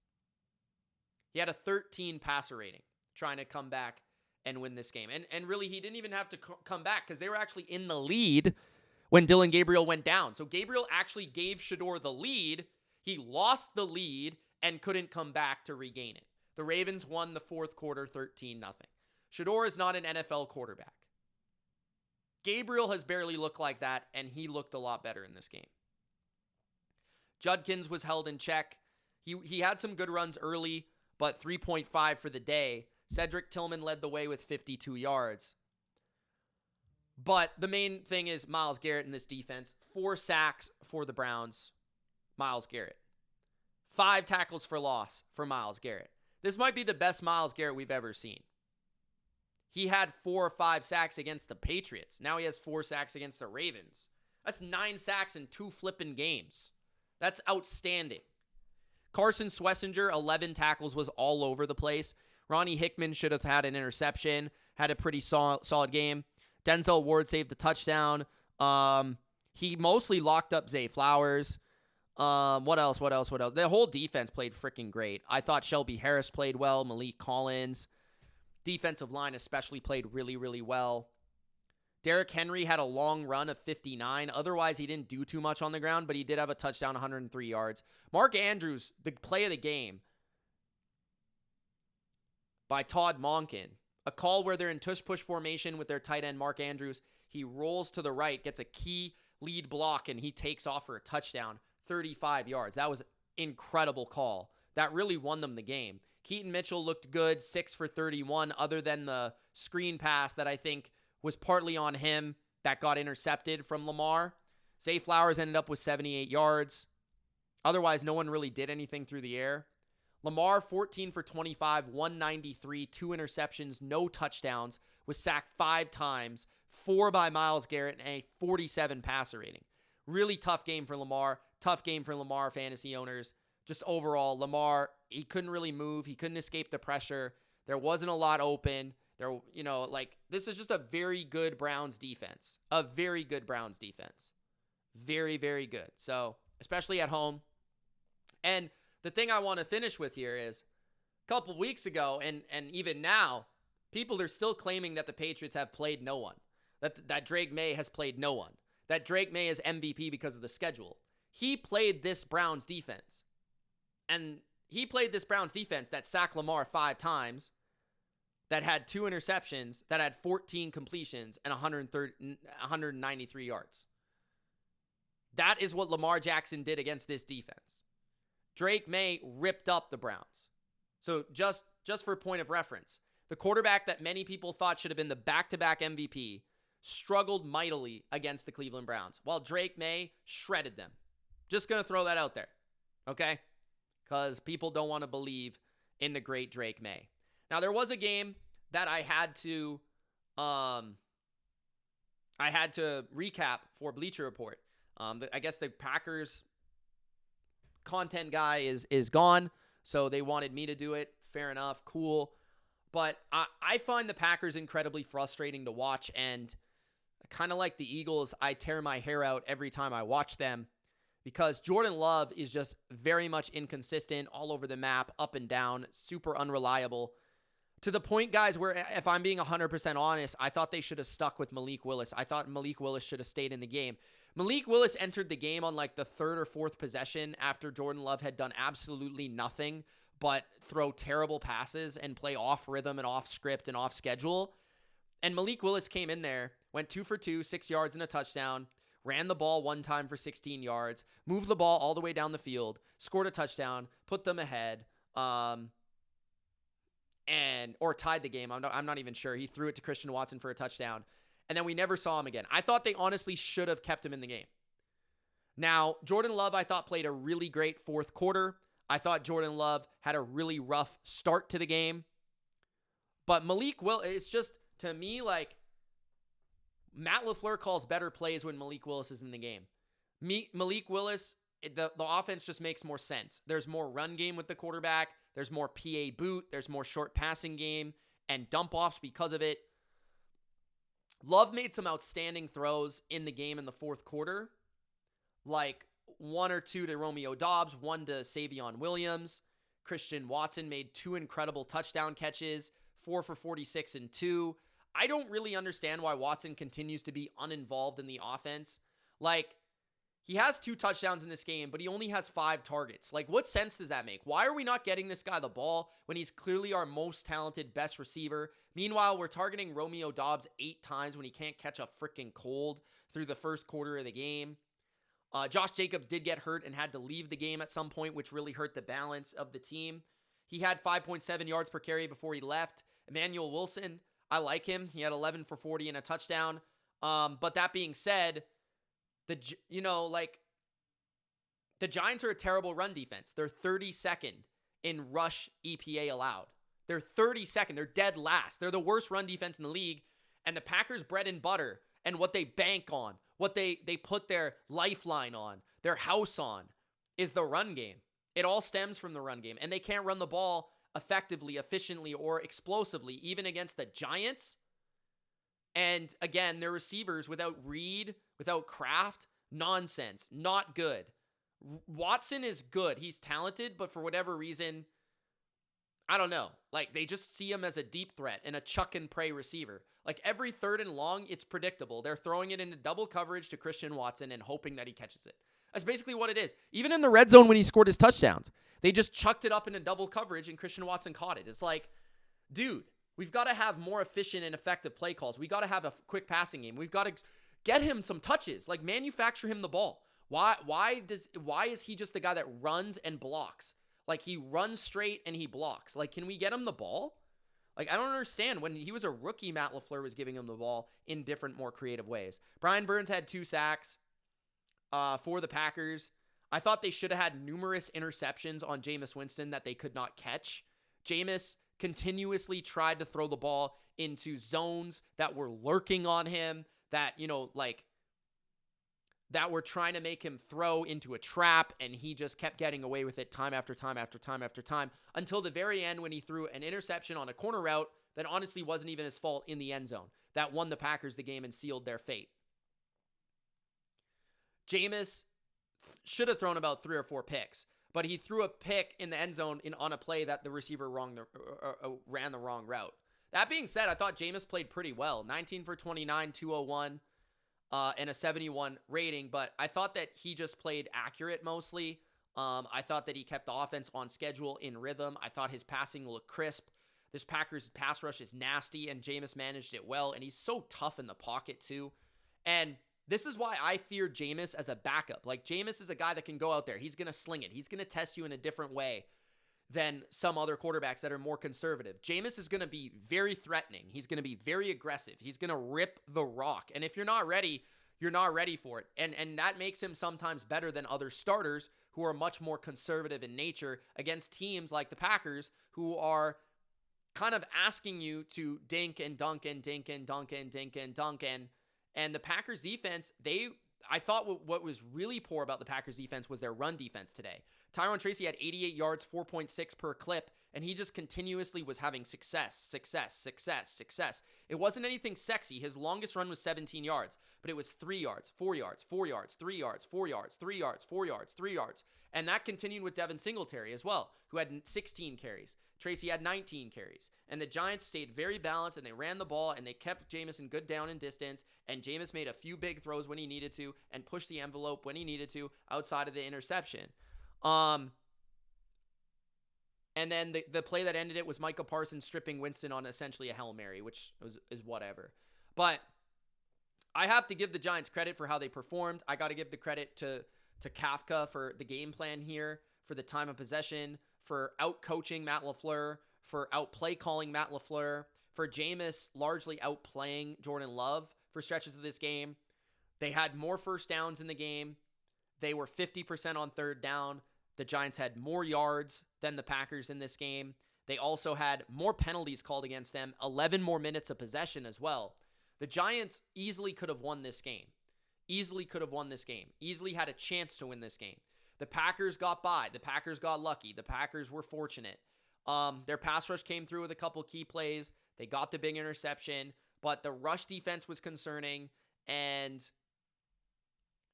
He had a 13 passer rating trying to come back and win this game. And really, he didn't even have to come back because they were actually in the lead when Dylan Gabriel went down. So Gabriel actually gave Shedeur the lead. He lost the lead and couldn't come back to regain it. The Ravens won the fourth quarter 13-0. Shedeur is not an NFL quarterback. Gabriel has barely looked like that, and he looked a lot better in this game. Judkins was held in check. He had some good runs early, but 3.5 for the day. Cedric Tillman led the way with 52 yards. But the main thing is Myles Garrett in this defense. 4 sacks for the Browns. Myles Garrett. 5 tackles for loss for Myles Garrett. This might be the best Myles Garrett we've ever seen. He had 4 or 5 sacks against the Patriots. Now he has 4 sacks against the Ravens. That's 9 sacks in 2 flipping games. That's outstanding. Carson Schlesinger, 11 tackles, was all over the place. Ronnie Hickman should have had an interception, had a pretty solid game. Denzel Ward saved the touchdown. He mostly locked up Zay Flowers. What else? The whole defense played freaking great. I thought Shelby Harris played well. Malik Collins. Defensive line especially played really, really well. Derrick Henry had a long run of 59. Otherwise, he didn't do too much on the ground, but he did have a touchdown, 103 yards. Mark Andrews, the play of the game by Todd Monken. A call where they're in tush-push formation with their tight end, Mark Andrews. He rolls to the right, gets a key lead block, and he takes off for a touchdown, 35 yards. That was an incredible call. That really won them the game. Keaton Mitchell looked good, 6 for 31, other than the screen pass that I think was partly on him that got intercepted from Lamar. Zay Flowers ended up with 78 yards. Otherwise, no one really did anything through the air. Lamar, 14 for 25, 193, 2 interceptions, no touchdowns, was sacked 5 times, 4 by Myles Garrett, and a 47 passer rating. Really tough game for Lamar. Tough game for Lamar fantasy owners. Just overall, Lamar, he couldn't really move. He couldn't escape the pressure. There wasn't a lot open. This is just a very good Browns defense. A very good Browns defense. Very, very good. So, especially at home. And the thing I want to finish with here is a couple weeks ago and even now, people are still claiming that the Patriots have played no one. That Drake May has played no one. That Drake May is MVP because of the schedule. He played this Browns defense. And he played this Browns defense that sacked Lamar 5 times, that had 2 interceptions, that had 14 completions, and 193 yards. That is what Lamar Jackson did against this defense. Drake May ripped up the Browns. So just for a point of reference, the quarterback that many people thought should have been the back-to-back MVP struggled mightily against the Cleveland Browns, while Drake May shredded them. Just going to throw that out there, okay? Because people don't want to believe in the great Drake May. Now, there was a game that I had to recap for Bleacher Report. I guess the Packers content guy is gone, so they wanted me to do it. Fair enough, cool. But I find the Packers incredibly frustrating to watch, and kind of like the Eagles, I tear my hair out every time I watch them because Jordan Love is just very much inconsistent, all over the map, up and down, super unreliable. To the point, guys, where if I'm being 100% honest, I thought they should have stuck with Malik Willis. I thought Malik Willis should have stayed in the game. Malik Willis entered the game on like the third or fourth possession after Jordan Love had done absolutely nothing but throw terrible passes and play off rhythm and off script and off schedule. And Malik Willis came in there, went 2 for 2, 6 yards and a touchdown, ran the ball one time for 16 yards, moved the ball all the way down the field, scored a touchdown, put them ahead, or tied the game. I'm not even sure. He threw it to Christian Watson for a touchdown. And then we never saw him again. I thought they honestly should have kept him in the game. Now, Jordan Love, I thought, played a really great fourth quarter. I thought Jordan Love had a really rough start to the game. But Malik Willis, it's just, to me, like, Matt LaFleur calls better plays when Malik Willis is in the game. Malik Willis, the offense just makes more sense. There's more run game with the quarterback. There's more PA boot. There's more short passing game and dump offs because of it. Love made some outstanding throws in the game in the fourth quarter, like 1 or 2 to Romeo Doubs, 1 to Savion Williams. Christian Watson made 2 incredible touchdown catches, 4 for 46 and 2. I don't really understand why Watson continues to be uninvolved in the offense. Like, he has 2 touchdowns in this game, but he only has 5 targets. Like, what sense does that make? Why are we not getting this guy the ball when he's clearly our most talented, best receiver? Meanwhile, we're targeting Romeo Doubs 8 times when he can't catch a freaking cold through the first quarter of the game. Josh Jacobs did get hurt and had to leave the game at some point, which really hurt the balance of the team. He had 5.7 yards per carry before he left. Emmanuel Wilson, I like him. He had 11 for 40 and a touchdown. But that being said, the Giants are a terrible run defense. They're 32nd in rush EPA allowed. They're 32nd. They're dead last. They're the worst run defense in the league. And the Packers' bread and butter and what they bank on, what they put their lifeline on, their house on, is the run game. It all stems from the run game. And they can't run the ball effectively, efficiently, or explosively, even against the Giants. And again, their receivers without Reed, without Kraft, nonsense, not good. Watson is good. He's talented, but for whatever reason, I don't know. Like, they just see him as a deep threat and a chuck and pray receiver. Like, every 3rd and long, it's predictable. They're throwing it into double coverage to Christian Watson and hoping that he catches it. That's basically what it is. Even in the red zone when he scored his touchdowns, they just chucked it up into double coverage and Christian Watson caught it. It's like, dude, we've got to have more efficient and effective play calls. We got to have a quick passing game. We've got to get him some touches. Like, manufacture him the ball. Why is he just the guy that runs and blocks? Like, he runs straight and he blocks. Like, can we get him the ball? Like, I don't understand. When he was a rookie, Matt LaFleur was giving him the ball in different, more creative ways. Brian Burns had 2 sacks for the Packers. I thought they should have had numerous interceptions on Jameis Winston that they could not catch. Jameis continuously tried to throw the ball into zones that were lurking on him, that, that were trying to make him throw into a trap, and he just kept getting away with it time after time after time after time until the very end when he threw an interception on a corner route that honestly wasn't even his fault in the end zone. That won the Packers the game and sealed their fate. Jameis should have thrown about 3 or 4 picks, but he threw a pick in the end zone on a play that the receiver ran the wrong route. That being said, I thought Jameis played pretty well. 19 for 29, 201. And a 71 rating, but I thought that he just played accurate mostly. I thought that he kept the offense on schedule, in rhythm. I thought his passing looked crisp. This Packers pass rush is nasty, and Jameis managed it well, and he's so tough in the pocket too. And this is why I fear Jameis as a backup. Like, Jameis is a guy that can go out there. He's going to sling it. He's going to test you in a different way than some other quarterbacks that are more conservative. Jameis is going to be very threatening. He's going to be very aggressive. He's going to rip the rock. And if you're not ready, you're not ready for it. And that makes him sometimes better than other starters who are much more conservative in nature against teams like the Packers, who are kind of asking you to dink and dunk and dink and dunk and dink and dunk. And the Packers defense, I thought what was really poor about the Packers defense was their run defense today. Tyrone Tracy had 88 yards, 4.6 per clip, And he just continuously was having success. It wasn't anything sexy. His longest run was 17 yards, but it was 3 yards, 4 yards, 4 yards, 3 yards, 4 yards, 3 yards, 4 yards, 3 yards. And that continued with Devin Singletary as well, who had 16 carries. Tracy had 19 carries. And the Giants stayed very balanced, and they ran the ball, and they kept Jameis good down in distance. And Jameis made a few big throws when he needed to and pushed the envelope when he needed to outside of the interception. And then the play that ended it was Micah Parsons stripping Winston on essentially a Hail Mary, which is whatever. But I have to give the Giants credit for how they performed. I got to give the credit to Kafka for the game plan here, for the time of possession, for out-coaching Matt LaFleur, for out-play calling Matt LaFleur, for Jameis largely outplaying Jordan Love for stretches of this game. They had more first downs in the game. They were 50% on third down. The Giants had more yards than the Packers in this game. They also had more penalties called against them, 11 more minutes of possession as well. The Giants easily could have won this game. Easily had a chance to win this game. The Packers got by. The Packers got lucky. The Packers were fortunate. Their pass rush came through with a couple key plays. They got the big interception, but the rush defense was concerning. And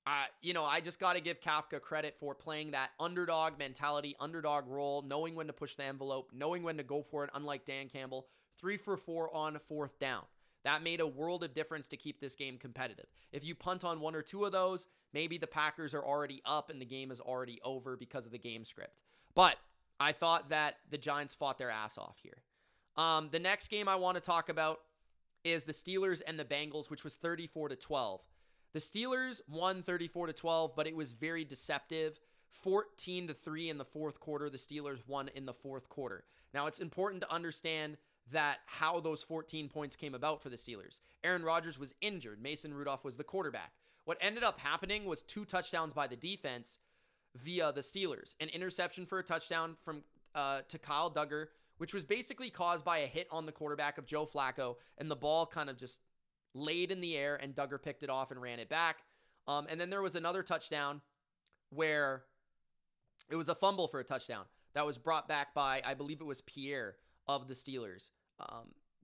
I just got to give Kafka credit for playing that underdog mentality, underdog role, knowing when to push the envelope, knowing when to go for it, unlike Dan Campbell. 3 for 4 on 4th down. That made a world of difference to keep this game competitive. If you punt on 1 or 2 of those, maybe the Packers are already up and the game is already over because of the game script. But I thought that the Giants fought their ass off here. The next game I want to talk about is the Steelers and the Bengals, which was 34-12. The Steelers won 34-12, but it was very deceptive. 14-3 in the fourth quarter. The Steelers won in the fourth quarter. Now, it's important to understand that how those 14 points came about for the Steelers. Aaron Rodgers was injured. Mason Rudolph was the quarterback. What ended up happening was 2 touchdowns by the defense via the Steelers. An interception for a touchdown from to Kyle Duggar, which was basically caused by a hit on the quarterback of Joe Flacco, and the ball kind of just laid in the air, and Duggar picked it off and ran it back. And then there was another touchdown where it was a fumble for a touchdown that was brought back by, I believe it was Pierre of the Steelers.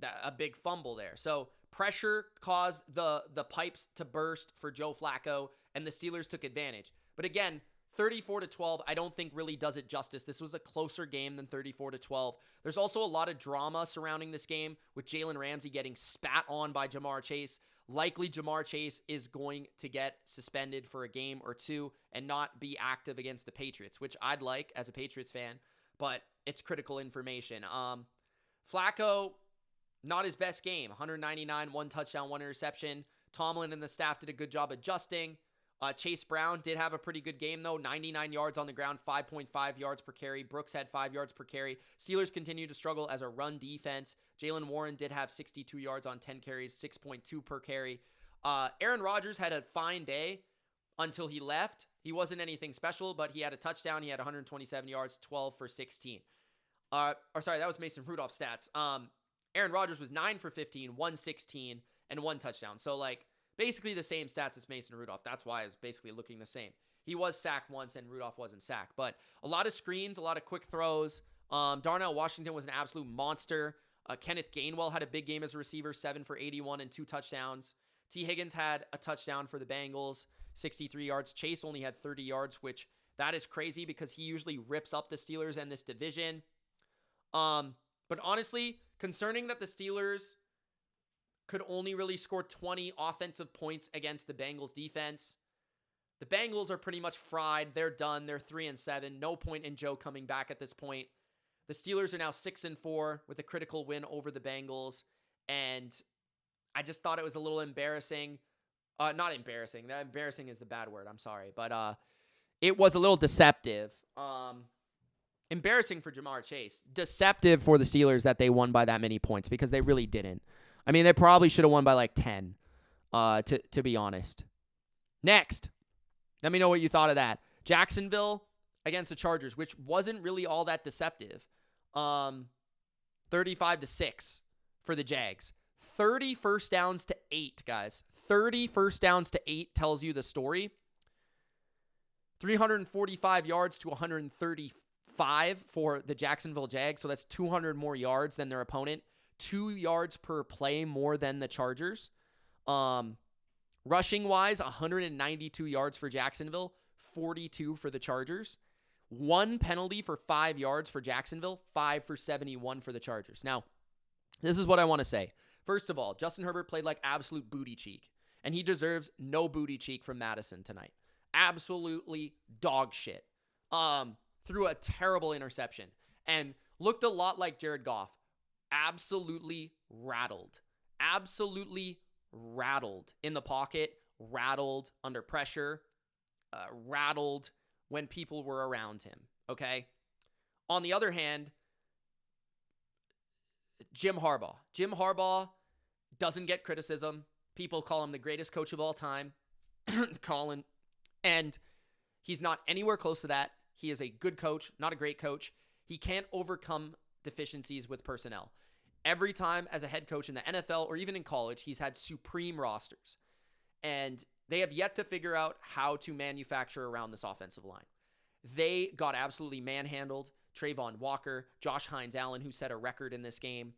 A big fumble there. So pressure caused the pipes to burst for Joe Flacco, and the Steelers took advantage. But again, 34-12, I don't think really does it justice. This was a closer game than 34-12. There's also a lot of drama surrounding this game with Jalen Ramsey getting spat on by Jamar Chase. Likely Jamar Chase is going to get suspended for a game or 2 and not be active against the Patriots, which I'd like as a Patriots fan, but it's critical information. Flacco, not his best game. 199, 1 touchdown, 1 interception. Tomlin and the staff did a good job adjusting. Chase Brown did have a pretty good game, though. 99 yards on the ground, 5.5 yards per carry. Brooks had 5 yards per carry. Steelers continue to struggle as a run defense. Jalen Warren did have 62 yards on 10 carries, 6.2 per carry. Aaron Rodgers had a fine day until he left. He wasn't anything special, but he had a touchdown. He had 127 yards, 12 for 16. That was Mason Rudolph's stats. Aaron Rodgers was 9 for 15, 116, and 1 touchdown. So, basically the same stats as Mason Rudolph. That's why it was basically looking the same. He was sacked once, and Rudolph wasn't sacked. But a lot of screens, a lot of quick throws. Darnell Washington was an absolute monster. Kenneth Gainwell had a big game as a receiver, 7 for 81 and 2 touchdowns. T. Higgins had a touchdown for the Bengals, 63 yards. Chase only had 30 yards, which that is crazy because he usually rips up the Steelers and this division. But honestly, concerning that the Steelers could only really score 20 offensive points against the Bengals defense. The Bengals are pretty much fried. They're done. They're 3-7. No point in Joe coming back at this point. The Steelers are now 6-4 with a critical win over the Bengals. And I just thought it was a little embarrassing. Not embarrassing. That embarrassing is the bad word. I'm sorry. But it was a little deceptive. Embarrassing for Jamar Chase. Deceptive for the Steelers that they won by that many points because they really didn't. I mean, they probably should have won by 10, to be honest. Next, let me know what you thought of that. Jacksonville against the Chargers, which wasn't really all that deceptive. 35-6 for the Jags. 30 first downs to 8, guys. 30 first downs to 8 tells you the story. 345 yards to 134 5 for the Jacksonville Jags, so that's 200 more yards than their opponent. 2 yards per play more than the Chargers. Rushing-wise, 192 yards for Jacksonville, 42 for the Chargers. 1 penalty for 5 yards for Jacksonville, 5 for 71 for the Chargers. Now, this is what I want to say. First of all, Justin Herbert played like absolute booty cheek, and he deserves no booty cheek from Madison tonight. Absolutely dog shit. Threw a terrible interception and looked a lot like Jared Goff. Absolutely rattled. Absolutely rattled in the pocket, rattled under pressure, rattled when people were around him, okay? On the other hand, Jim Harbaugh doesn't get criticism. People call him the greatest coach of all time, Colin, and he's not anywhere close to that. He is a good coach, not a great coach. He can't overcome deficiencies with personnel. Every time as a head coach in the NFL or even in college, he's had supreme rosters. And they have yet to figure out how to manufacture around this offensive line. They got absolutely manhandled. Trayvon Walker, Josh Hines-Allen, who set a record in this game,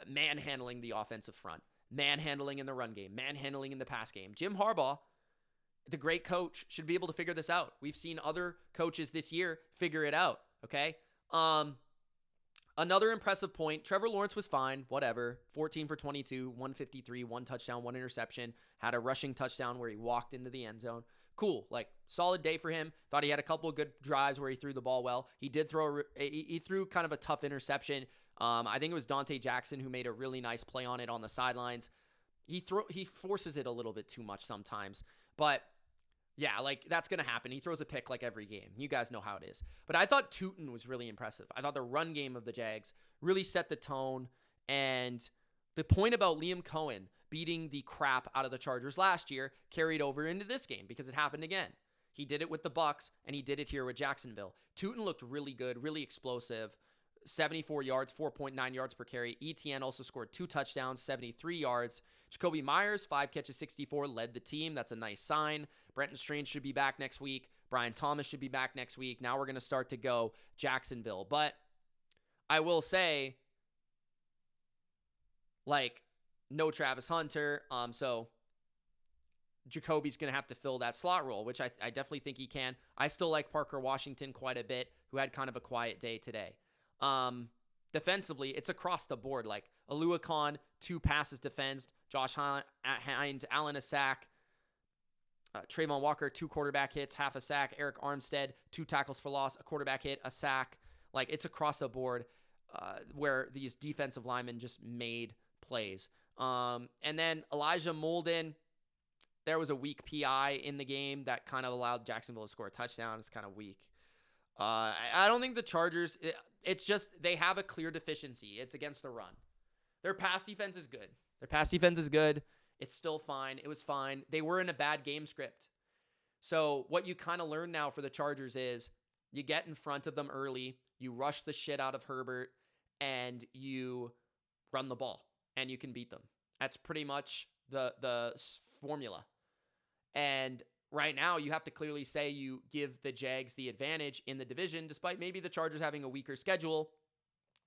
manhandling the offensive front, manhandling in the run game, manhandling in the pass game. Jim Harbaugh, the great coach, should be able to figure this out. We've seen other coaches this year figure it out, okay? Another impressive point, Trevor Lawrence was fine, whatever. 14 for 22, 153, 1 touchdown, 1 interception. Had a rushing touchdown where he walked into the end zone. Cool, like solid day for him. Thought he had a couple of good drives where he threw the ball well. He threw kind of a tough interception. I think it was Dante Jackson who made a really nice play on it on the sidelines. He forces it a little bit too much sometimes, but yeah, like that's going to happen. He throws a pick like every game. You guys know how it is. But I thought Tootin was really impressive. I thought the run game of the Jags really set the tone. And the point about Liam Cohen beating the crap out of the Chargers last year carried over into this game because it happened again. He did it with the Bucs, and he did it here with Jacksonville. Tootin looked really good, really explosive. 74 yards, 4.9 yards per carry. ETN also scored 2 touchdowns, 73 yards. Jacoby Myers, 5 catches, 64, led the team. That's a nice sign. Brenton Strange should be back next week. Brian Thomas should be back next week. Now we're going to start to go Jacksonville. But I will say, like, no Travis Hunter. So Jacoby's going to have to fill that slot role, which I definitely think he can. I still like Parker Washington quite a bit, who had kind of a quiet day today. Defensively, it's across the board. Like Alua Khan, 2 passes defensed. Josh Hines-Allen, a sack. Trayvon Walker, 2 quarterback hits, half a sack. Eric Armstead, 2 tackles for loss, a quarterback hit, a sack. Like it's across the board where these defensive linemen just made plays. And then Elijah Molden, there was a weak PI in the game that kind of allowed Jacksonville to score a touchdown. It's kind of weak. I don't think the Chargers, it's just they have a clear deficiency. It's against the run. Their pass defense is good. It's still fine. It was fine. They were in a bad game script. So what you kind of learn now for the Chargers is you get in front of them early, you rush the shit out of Herbert, and you run the ball, and you can beat them. That's pretty much the formula. And right now, you have to clearly say you give the Jags the advantage in the division, despite maybe the Chargers having a weaker schedule.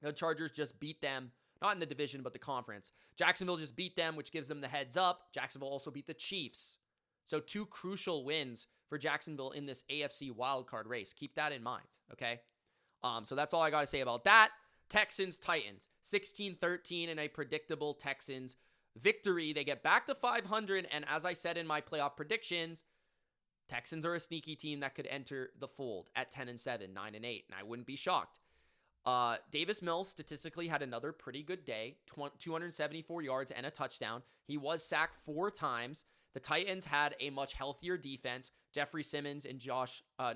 The Chargers just beat them, not in the division, but the conference. Jacksonville just beat them, which gives them the heads up. Jacksonville also beat the Chiefs. So 2 crucial wins for Jacksonville in this AFC wildcard race. Keep that in mind, okay? So that's all I got to say about that. Texans, Titans, 16-13 in a predictable Texans victory. They get back to 500, and as I said in my playoff predictions, Texans are a sneaky team that could enter the fold at 10-7, 9-8, and I wouldn't be shocked. Davis Mills statistically had another pretty good day, 274 yards and a touchdown. He was sacked 4 times. The Titans had a much healthier defense. Jeffrey Simmons and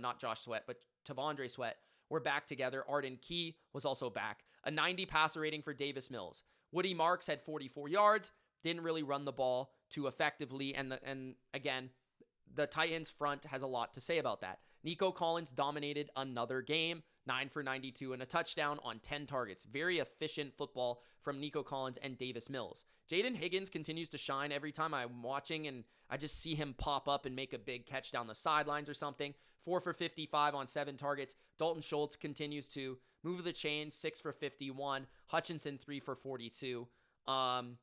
not Josh Sweat, but Tavondre Sweat were back together. Arden Key was also back. A 90 passer rating for Davis Mills. Woody Marks had 44 yards, didn't really run the ball too effectively, and again, the Titans front has a lot to say about that. Nico Collins dominated another game, 9 for 92 and a touchdown on 10 targets. Very efficient football from Nico Collins and Davis Mills. Jaden Higgins continues to shine every time I'm watching, and I just see him pop up and make a big catch down the sidelines or something. 4 for 55 on 7 targets. Dalton Schultz continues to move the chains, 6 for 51. Hutchinson, 3 for 42. Kind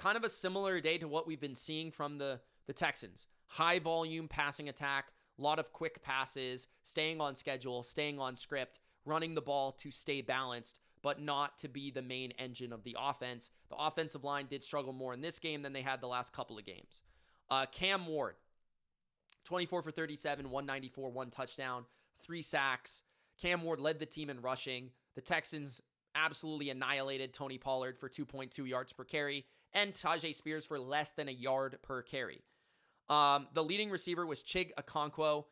of a similar day to what we've been seeing from the Texans. High volume passing attack, a lot of quick passes, staying on schedule, staying on script, running the ball to stay balanced, but not to be the main engine of the offense. The offensive line did struggle more in this game than they had the last couple of games. Cam Ward, 24 for 37, 194, 1 touchdown, 3 sacks. Cam Ward led the team in rushing. The Texans absolutely annihilated Tony Pollard for 2.2 yards per carry and Tajay Spears for less than a yard per carry. The leading receiver was Chig Okonkwo.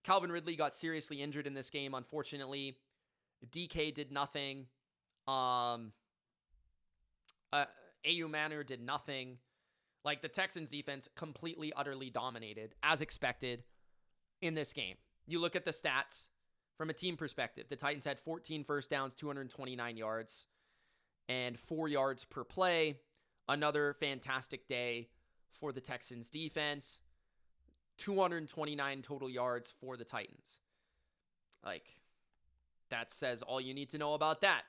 Calvin Ridley got seriously injured in this game, unfortunately. DK did nothing. AU Manor did nothing. Like, the Texans defense completely, utterly dominated, as expected, in this game. You look at the stats from a team perspective. The Titans had 14 first downs, 229 yards, and 4 yards per play. Another fantastic day for the Texans defense. 229 total yards for the Titans. Like, that says all you need to know about that.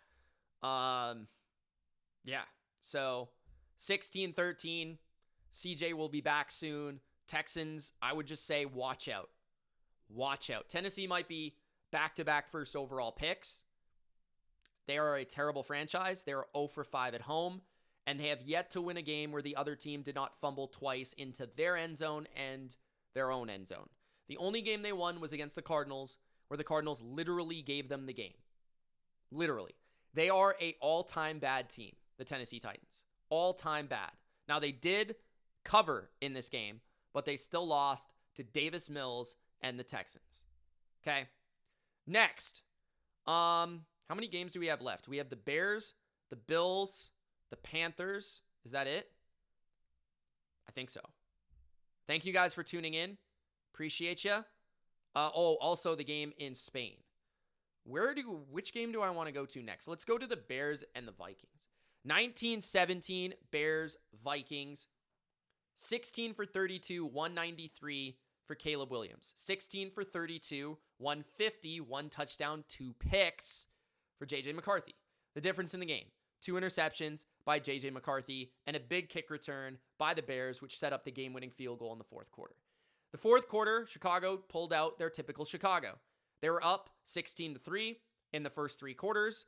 Yeah. So, 16-13. CJ will be back soon. Texans, I would just say watch out. Watch out. Tennessee might be back-to-back first overall picks. They are a terrible franchise. They are 0 for 5 at home, and they have yet to win a game where the other team did not fumble twice into their end zone and their own end zone. The only game they won was against the Cardinals, where the Cardinals literally gave them the game. Literally. They are an all-time bad team, the Tennessee Titans. All-time bad. Now, they did cover in this game, but they still lost to Davis Mills and the Texans. Okay? Next. How many games do we have left? We have the Bears, the Bills, the Panthers. Is that it? I think so. Thank you guys for tuning in. Appreciate you. Also the game in Spain. Which game do I want to go to next? Let's go to the Bears and the Vikings. 19-17 Bears Vikings. 16 for 32, 193 for Caleb Williams. 16 for 32, 150, 1 touchdown, 2 picks for J.J. McCarthy. The difference in the game, 2 interceptions by J.J. McCarthy and a big kick return by the Bears, which set up the game-winning field goal in the fourth quarter. The fourth quarter, Chicago pulled out their typical Chicago. They were up 16-3 in the first 3 quarters.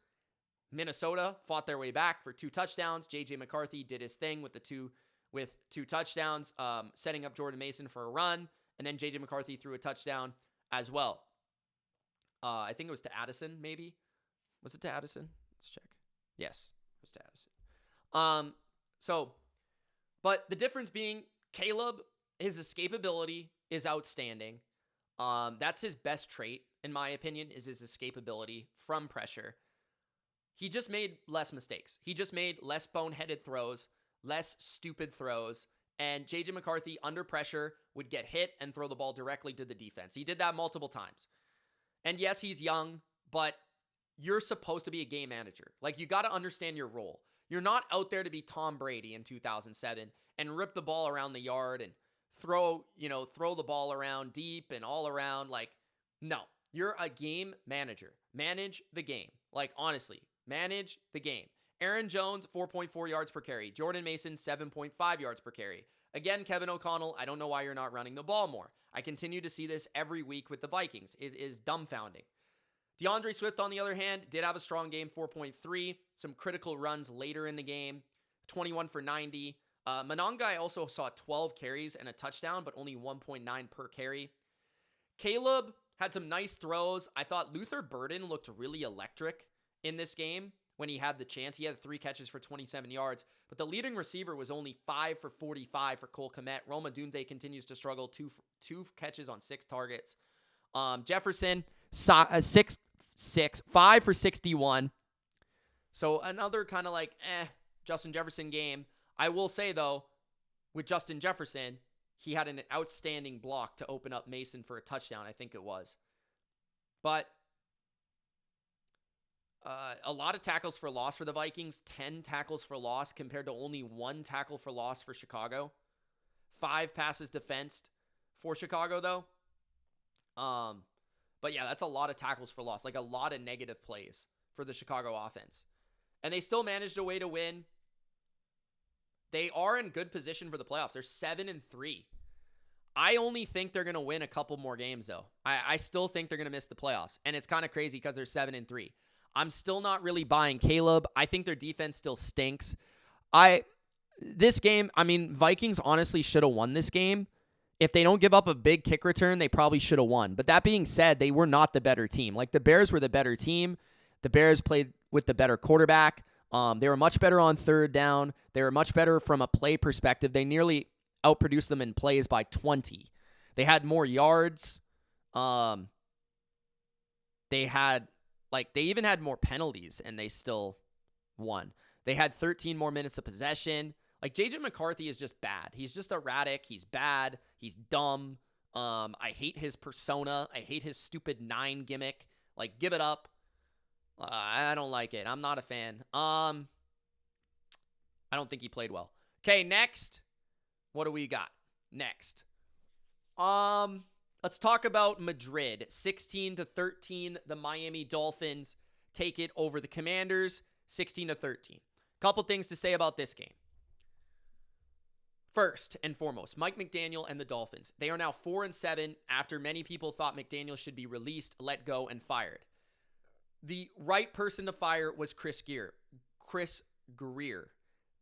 Minnesota fought their way back for 2 touchdowns. J.J. McCarthy did his thing with two touchdowns, setting up Jordan Mason for a run, and then J.J. McCarthy threw a touchdown as well. I think it was to Addison, maybe. Was it to Addison? Let's check. Yes, it was to Addison. But the difference being, Caleb, his escapability is outstanding. That's his best trait, in my opinion, is his escapability from pressure. He just made less mistakes. He just made less boneheaded throws, less stupid throws, and J.J. McCarthy, under pressure, would get hit and throw the ball directly to the defense. He did that multiple times. And yes, he's young, but you're supposed to be a game manager. Like, you got to understand your role. You're not out there to be Tom Brady in 2007 and rip the ball around the yard and throw the ball around deep and all around. Like, no, you're a game manager. Manage the game. Like, honestly, manage the game. Aaron Jones, 4.4 yards per carry. Jordan Mason, 7.5 yards per carry. Again, Kevin O'Connell, I don't know why you're not running the ball more. I continue to see this every week with the Vikings. It is dumbfounding. DeAndre Swift, on the other hand, did have a strong game, 4.3. Some critical runs later in the game, 21 for 90. Monangai also saw 12 carries and a touchdown, but only 1.9 per carry. Caleb had some nice throws. I thought Luther Burden looked really electric in this game when he had the chance. He had 3 catches for 27 yards, but the leading receiver was only 5 for 45 for Cole Kmet. Roma Dunze continues to struggle, 2 catches on 6 targets. Jefferson, 5 for 61. So another kind of like, Justin Jefferson game. I will say, though, with Justin Jefferson, he had an outstanding block to open up Mason for a touchdown, I think it was. But a lot of tackles for loss for the Vikings, 10 tackles for loss compared to only 1 tackle for loss for Chicago. 5 passes defensed for Chicago, though. But yeah, that's a lot of tackles for loss, like a lot of negative plays for the Chicago offense. And they still managed a way to win. They are in good position for the playoffs. They're 7-3. I only think they're going to win a couple more games, though. I still think they're going to miss the playoffs. And it's kind of crazy because they're 7-3. I'm still not really buying Caleb. I think their defense still stinks. This game, I mean, Vikings honestly should have won this game. If they don't give up a big kick return, they probably should have won. But that being said, they were not the better team. Like, the Bears were the better team. The Bears played with the better quarterback. They were much better on third down. They were much better from a play perspective. They nearly outproduced them in plays by 20. They had more yards. They even had more penalties, and they still won. They had 13 more minutes of possession. Like, J.J. McCarthy is just bad. He's just erratic. He's bad. He's dumb. I hate his persona. I hate his stupid 9 gimmick. Like, give it up. I don't like it. I'm not a fan. I don't think he played well. Okay, next. What do we got next? Let's talk about Madrid. 16-13, the Miami Dolphins take it over the Commanders. 16-13. Couple things to say about this game. First and foremost, Mike McDaniel and the Dolphins. They are now 4-7 after many people thought McDaniel should be released, let go, and fired. The right person to fire was Chris Greer.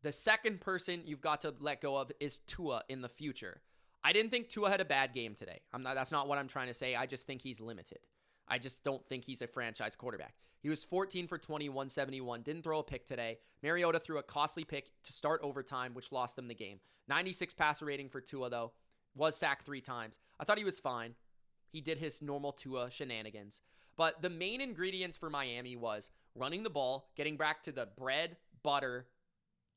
The second person you've got to let go of is Tua in the future. I didn't think Tua had a bad game today. That's not what I'm trying to say. I just think he's limited. I just don't think he's a franchise quarterback. He was 14 for 20, 171. Didn't throw a pick today. Mariota threw a costly pick to start overtime, which lost them the game. 96 passer rating for Tua, though. Was sacked 3 times. I thought he was fine. He did his normal Tua shenanigans. But the main ingredients for Miami was running the ball, getting back to the bread, butter,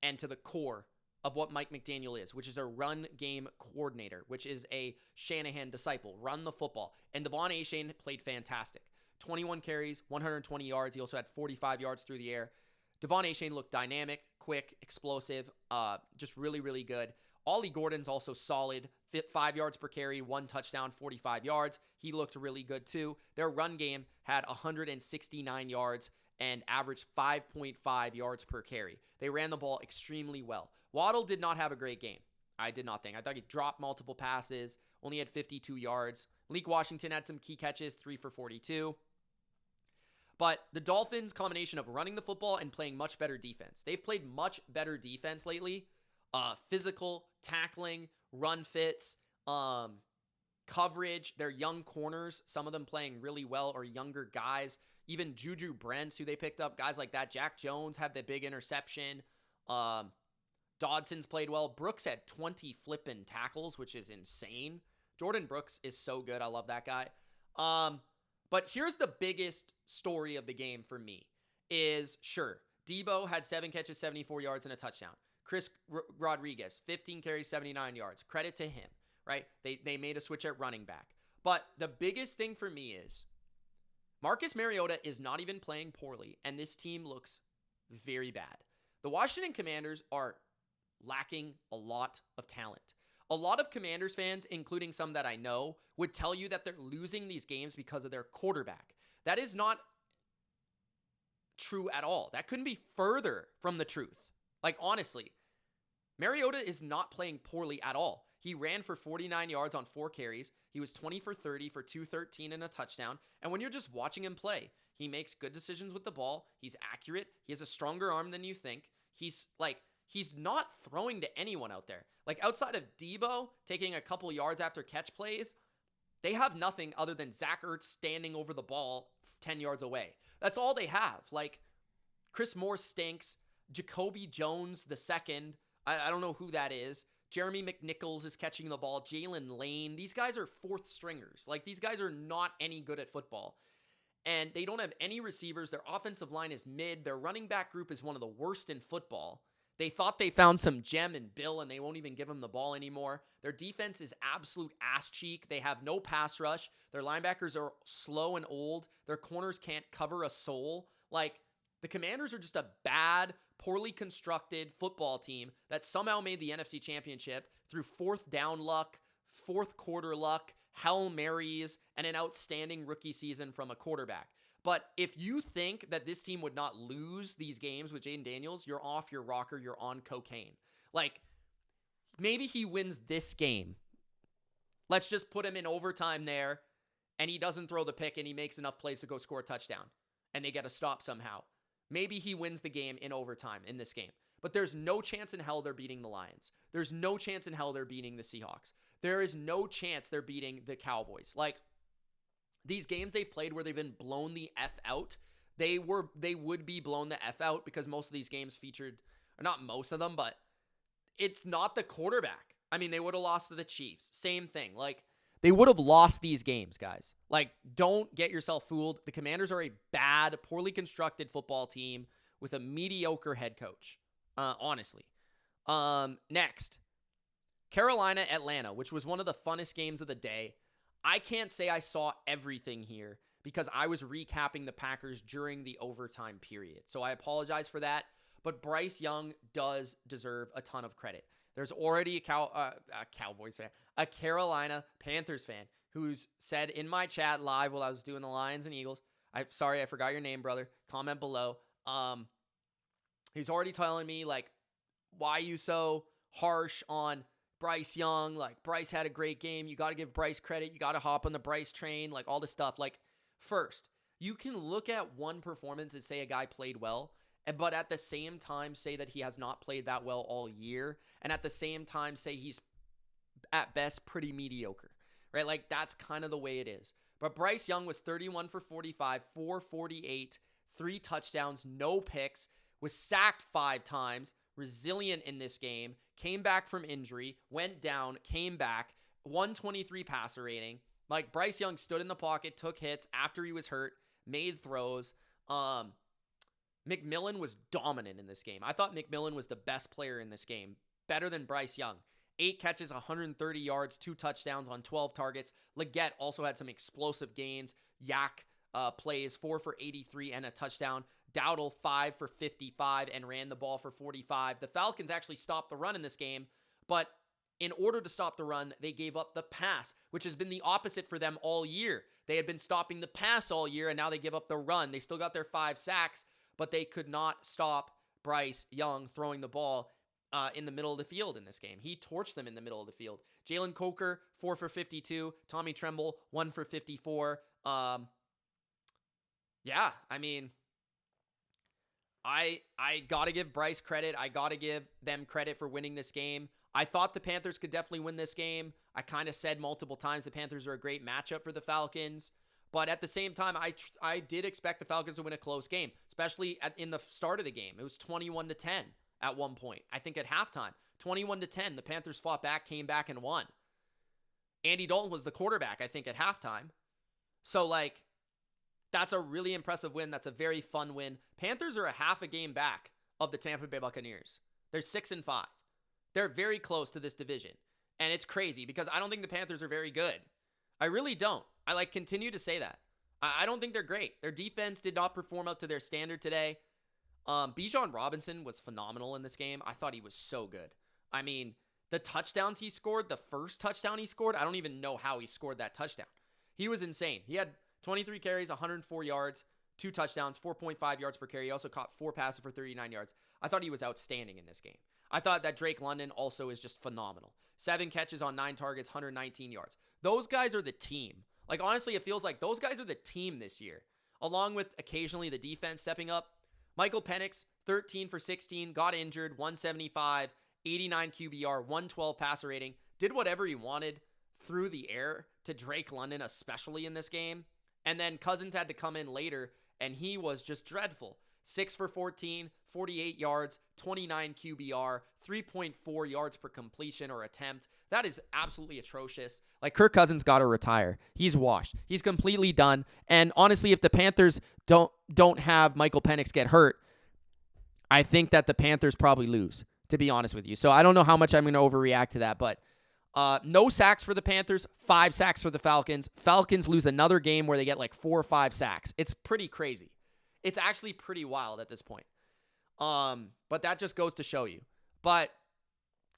and to the core of what Mike McDaniel is, which is a run game coordinator, which is a Shanahan disciple. Run the football. And Devon Achane played fantastic. 21 carries, 120 yards. He also had 45 yards through the air. Devon Achane looked dynamic, quick, explosive, just really, really good. Ollie Gordon's also solid, 5 yards per carry, 1 touchdown, 45 yards. He looked really good too. Their run game had 169 yards and averaged 5.5 yards per carry. They ran the ball extremely well. Waddle did not have a great game. I did not think. I thought he dropped multiple passes, only had 52 yards. Malik Washington had some key catches, 3 for 42. But the Dolphins' combination of running the football and playing much better defense. They've played much better defense lately. Physical, tackling, run fits, coverage. They're young corners, some of them playing really well, or younger guys. Even Juju Brents, who they picked up, guys like that. Jack Jones had the big interception. Dodson's played well. Brooks had 20 flipping tackles, which is insane. Jordan Brooks is so good. I love that guy. But here's the biggest story of the game for me is, sure, Debo had 7 catches, 74 yards, and a touchdown. Chris Rodriguez, 15 carries, 79 yards. Credit to him, right? They made a switch at running back. But the biggest thing for me is Marcus Mariota is not even playing poorly, and this team looks very bad. The Washington Commanders are lacking a lot of talent. A lot of Commanders fans, including some that I know, would tell you that they're losing these games because of their quarterback. That is not true at all. That couldn't be further from the truth. Like, honestly, Mariota is not playing poorly at all. He ran for 49 yards on 4 carries. He was 20 for 30 for 213 and a touchdown. And when you're just watching him play, he makes good decisions with the ball. He's accurate. He has a stronger arm than you think. He's not throwing to anyone out there. Like, outside of Debo taking a couple yards after catch plays, they have nothing other than Zach Ertz standing over the ball 10 yards away. That's all they have. Like, Chris Moore stinks. Jacoby Jones II, I don't know who that is. Jeremy McNichols is catching the ball. Jalen Lane. These guys are 4th stringers. Like, these guys are not any good at football. And they don't have any receivers. Their offensive line is mid. Their running back group is one of the worst in football. They thought they found some gem in Bill, and they won't even give him the ball anymore. Their defense is absolute ass cheek. They have no pass rush. Their linebackers are slow and old. Their corners can't cover a soul. Like, the Commanders are just a bad, poorly constructed football team that somehow made the NFC Championship through fourth down luck, fourth quarter luck, Hail Marys, and an outstanding rookie season from a quarterback. But if you think that this team would not lose these games with Jaden Daniels, you're off your rocker, you're on cocaine. Like, maybe he wins this game. Let's just put him in overtime there, and he doesn't throw the pick, and he makes enough plays to go score a touchdown, and they get a stop somehow. Maybe he wins the game in overtime in this game. But there's no chance in hell they're beating the Lions. There's no chance in hell they're beating the Seahawks. There is no chance they're beating the Cowboys. Like, these games they've played where they've been blown the F out, they would be blown the F out because most of these games featured, or not most of them, but it's not the quarterback. I mean, they would have lost to the Chiefs. Same thing. Like, they would have lost these games, guys. Like, don't get yourself fooled. The Commanders are a bad, poorly constructed football team with a mediocre head coach, honestly. Next, Carolina, Atlanta, which was one of the funnest games of the day. I can't say I saw everything here because I was recapping the Packers during the overtime period. So I apologize for that. But Bryce Young does deserve a ton of credit. There's already a Cowboys fan, a Carolina Panthers fan who's said in my chat live while I was doing the Lions and Eagles, sorry, I forgot your name, brother. Comment below. He's already telling me, like, why you so harsh on Bryce Young? Like, Bryce had a great game. You got to give Bryce credit. You got to hop on the Bryce train, like all this stuff. Like, first, you can look at one performance and say a guy played well, but at the same time say that he has not played that well all year, and at the same time say he's at best pretty mediocre, right? Like, that's kind of the way it is. But Bryce Young was 31 for 45, 448, 3 touchdowns, no picks, was sacked 5 times, resilient in this game, came back from injury, went down, came back, 123 passer rating. Like, Bryce Young stood in the pocket, took hits after he was hurt, made throws. McMillan was dominant in this game. I thought McMillan was the best player in this game, better than Bryce Young. 8 catches, 130 yards, 2 touchdowns on 12 targets. Leggett also had some explosive gains. Yak plays 4 for 83 and a touchdown. Dowdle 5 for 55 and ran the ball for 45. The Falcons actually stopped the run in this game, but in order to stop the run, they gave up the pass, which has been the opposite for them all year. They had been stopping the pass all year, and now they give up the run. They still got their 5 sacks, but they could not stop Bryce Young throwing the ball in the middle of the field in this game. He torched them in the middle of the field. Jalen Coker, 4 for 52. Tommy Tremble, 1 for 54. Yeah, I mean, I got to give Bryce credit. I got to give them credit for winning this game. I thought the Panthers could definitely win this game. I kind of said multiple times the Panthers are a great matchup for the Falcons. But at the same time, I did expect the Falcons to win a close game, especially in the start of the game. It was 21-10 at one point. I think at halftime, 21-10. The Panthers fought back, came back, and won. Andy Dalton was the quarterback, I think, at halftime. So, like, that's a really impressive win. That's a very fun win. Panthers are a half a game back of the Tampa Bay Buccaneers. They're 6-5. They're very close to this division. And it's crazy because I don't think the Panthers are very good. I really don't. I continue to say that. I don't think they're great. Their defense did not perform up to their standard today. Bijan Robinson was phenomenal in this game. I thought he was so good. I mean, the touchdowns he scored, the first touchdown he scored, I don't even know how he scored that touchdown. He was insane. He had 23 carries, 104 yards, 2 touchdowns, 4.5 yards per carry. He also caught 4 passes for 39 yards. I thought he was outstanding in this game. I thought that Drake London also is just phenomenal. 7 catches on 9 targets, 119 yards. Those guys are the team. Like, honestly, it feels like those guys are the team this year, along with occasionally the defense stepping up. Michael Penix, 13 for 16, got injured, 175, 89 QBR, 112 passer rating, did whatever he wanted through the air to Drake London, especially in this game. And then Cousins had to come in later, and he was just dreadful. 6 for 14, 48 yards, 29 QBR, 3.4 yards per completion or attempt. That is absolutely atrocious. Like, Kirk Cousins got to retire. He's washed. He's completely done. And honestly, if the Panthers don't have Michael Penix get hurt, I think that the Panthers probably lose, to be honest with you. So I don't know how much I'm going to overreact to that, but no sacks for the Panthers, 5 sacks for the Falcons. Falcons lose another game where they get like 4 or 5 sacks. It's pretty crazy. It's actually pretty wild at this point. But that just goes to show you. But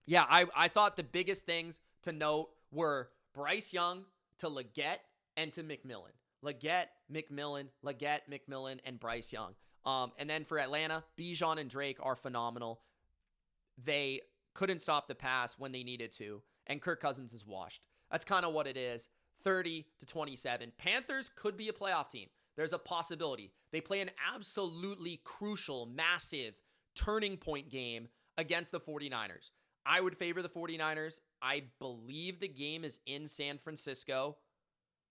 yeah, I thought the biggest things to note were Bryce Young to Leggett and to McMillan. Leggett, McMillan, and Bryce Young. And then for Atlanta, Bijan and Drake are phenomenal. They couldn't stop the pass when they needed to, and Kirk Cousins is washed. That's kind of what it is, 30-27. Panthers could be a playoff team. There's a possibility. They play an absolutely crucial, massive turning point game against the 49ers. I would favor the 49ers. I believe the game is in San Francisco,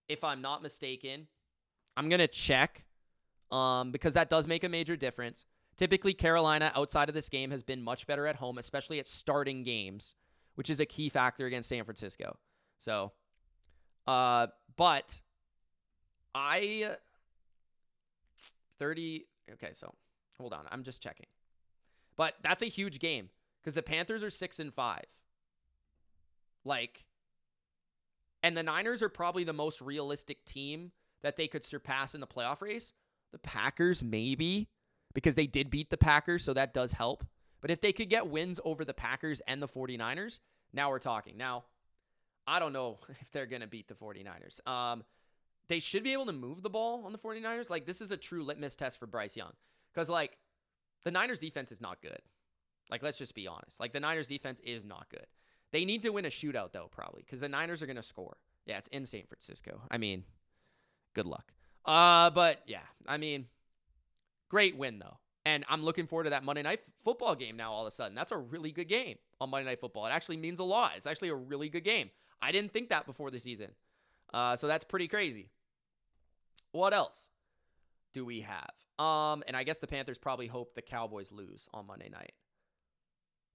if I'm not mistaken. I'm going to check because that does make a major difference. Typically, Carolina, outside of this game, has been much better at home, especially at starting games, which is a key factor against San Francisco. So, but I... 30... Okay, so hold on. I'm just checking. But that's a huge game because the Panthers are 6-5. Like, and the Niners are probably the most realistic team that they could surpass in the playoff race. The Packers, maybe, because they did beat the Packers, so that does help. But if they could get wins over the Packers and the 49ers, now we're talking. Now, I don't know if they're going to beat the 49ers. They should be able to move the ball on the 49ers. Like, this is a true litmus test for Bryce Young. Because, like, the Niners defense is not good. Like, let's just be honest. Like, the Niners defense is not good. They need to win a shootout, though, probably, because the Niners are going to score. Yeah, it's in San Francisco. I mean, good luck. But, yeah, I mean, great win, though. And I'm looking forward to that Monday Night Football game now all of a sudden. That's a really good game on Monday Night Football. It actually means a lot. It's actually a really good game. I didn't think that before the season. So that's pretty crazy. What else do we have? And I guess the Panthers probably hope the Cowboys lose on Monday night.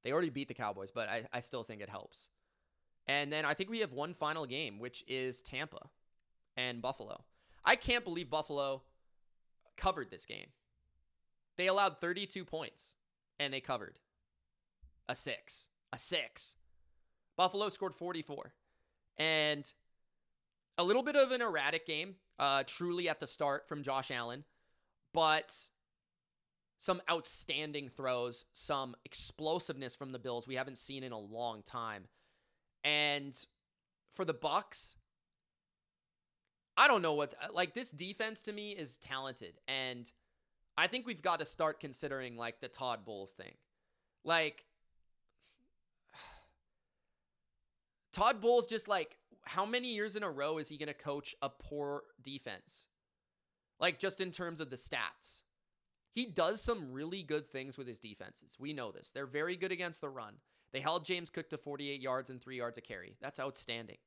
They already beat the Cowboys, but I still think it helps. And then I think we have one final game, which is Tampa and Buffalo. I can't believe Buffalo covered this game. They allowed 32 points, and they covered a 6. Buffalo scored 44. And a little bit of an erratic game, truly at the start from Josh Allen, but some outstanding throws, some explosiveness from the Bills we haven't seen in a long time. And for the Bucs, I don't know what, like, this defense to me is talented, and I think we've got to start considering, like, the Todd Bowles thing. Like, Todd Bowles just, like, how many years in a row is he going to coach a poor defense? Like, just in terms of the stats. He does some really good things with his defenses. We know this. They're very good against the run. They held James Cook to 48 yards and 3 yards a carry. That's outstanding.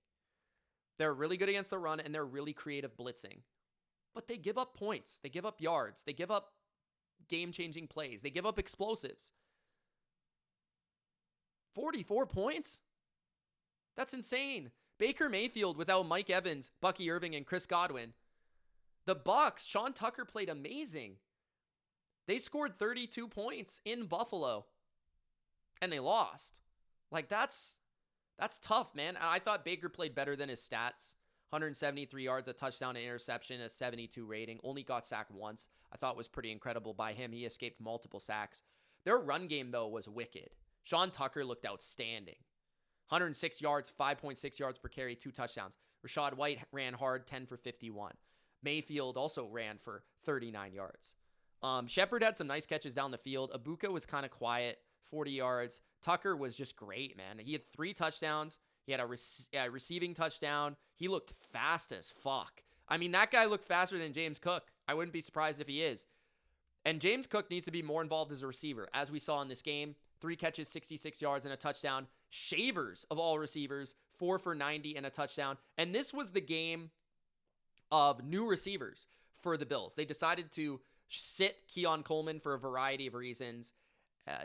They're really good against the run, and they're really creative blitzing. But they give up points. They give up yards. They give up game-changing plays. They give up explosives. 44 points? That's insane. Baker Mayfield without Mike Evans, Bucky Irving, and Chris Godwin. The Bucs, Sean Tucker played amazing. They scored 32 points in Buffalo, and they lost. Like, that's tough, man. And I thought Baker played better than his stats. 173 yards, a touchdown, an interception, a 72 rating. Only got sacked once. I thought was pretty incredible by him. He escaped multiple sacks. Their run game, though, was wicked. Sean Tucker looked outstanding. 106 yards, 5.6 yards per carry, 2 touchdowns. Rashad White ran hard, 10 for 51. Mayfield also ran for 39 yards. Shepard had some nice catches down the field. Ibuka was kind of quiet, 40 yards. Tucker was just great, man. He had 3 touchdowns. He had a receiving touchdown. He looked fast as fuck. I mean, that guy looked faster than James Cook. I wouldn't be surprised if he is. And James Cook needs to be more involved as a receiver. As we saw in this game, 3 catches, 66 yards, and a touchdown. Shavers of all receivers, 4 for 90 and a touchdown. And this was the game of new receivers for the Bills. They decided to sit Keon Coleman for a variety of reasons.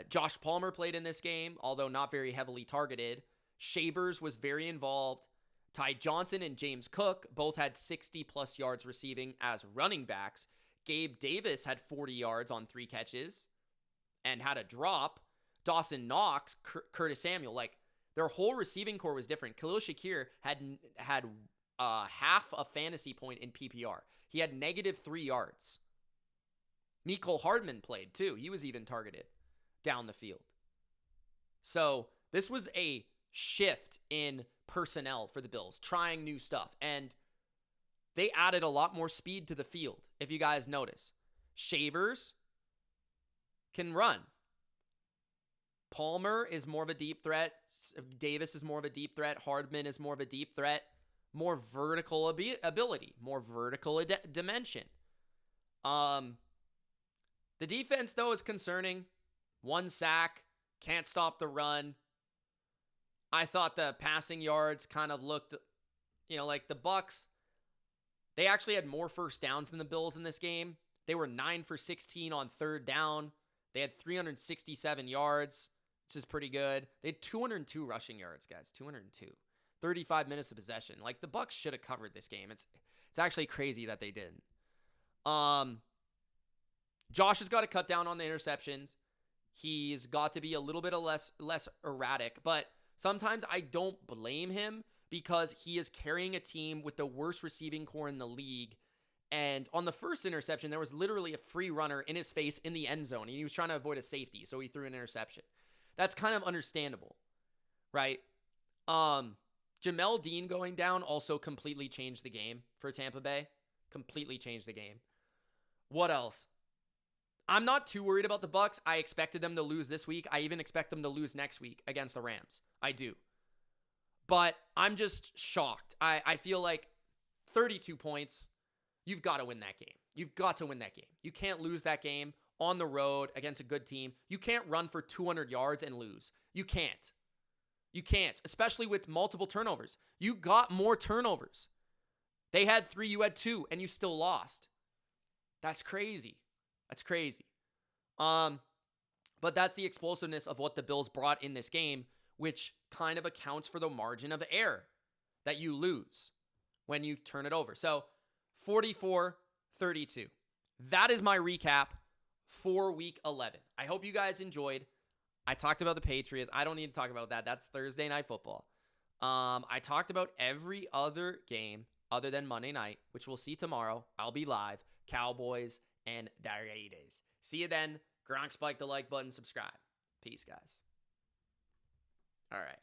Josh Palmer played in this game, although not very heavily targeted. Shavers was very involved. Ty Johnson and James Cook both had 60-plus yards receiving as running backs. Gabe Davis had 40 yards on 3 catches. and had a drop. Dawson Knox, Curtis Samuel, like their whole receiving core was different. Khalil Shakir had half a fantasy point in PPR. He had -3 yards. Mecole Hardman played too. He was even targeted down the field. So this was a shift in personnel for the Bills, trying new stuff. And they added a lot more speed to the field, if you guys notice. Shavers can run. Palmer is more of a deep threat. Davis is more of a deep threat. Hardman is more of a deep threat. More vertical ability. More vertical dimension. The defense, though, is concerning. 1 sack. Can't stop the run. I thought the passing yards kind of looked, like the Bucs. They actually had more first downs than the Bills in this game. They were 9 for 16 on 3rd down. They had 367 yards, which is pretty good. They had 202 rushing yards, guys. 202. 35 minutes of possession. Like, the Bucs should have covered this game. It's actually crazy that they didn't. Josh has got to cut down on the interceptions. He's got to be a little bit less erratic, but sometimes I don't blame him because he is carrying a team with the worst receiving core in the league. And on the first interception, there was literally a free runner in his face in the end zone, and he was trying to avoid a safety, so he threw an interception. That's kind of understandable, right? Jamel Dean going down also completely changed the game for Tampa Bay. Completely changed the game. What else? I'm not too worried about the Bucs. I expected them to lose this week. I even expect them to lose next week against the Rams. I do. But I'm just shocked. I feel like 32 points, you've got to win that game. You've got to win that game. You can't lose that game on the road against a good team. You can't run for 200 yards and lose. You can't. You can't, especially with multiple turnovers. You got more turnovers. They had 3, you had 2, and you still lost. That's crazy. That's crazy. But that's the explosiveness of what the Bills brought in this game, which kind of accounts for the margin of error that you lose when you turn it over. So 44-32. That is my recap for Week 11. I hope you guys enjoyed. I talked about the Patriots. I don't need to talk about that. That's Thursday Night Football. I talked about every other game other than Monday night, which we'll see tomorrow. I'll be live. Cowboys and the Raiders. See you then. Gronk, spike the like button, subscribe. Peace, guys. All right.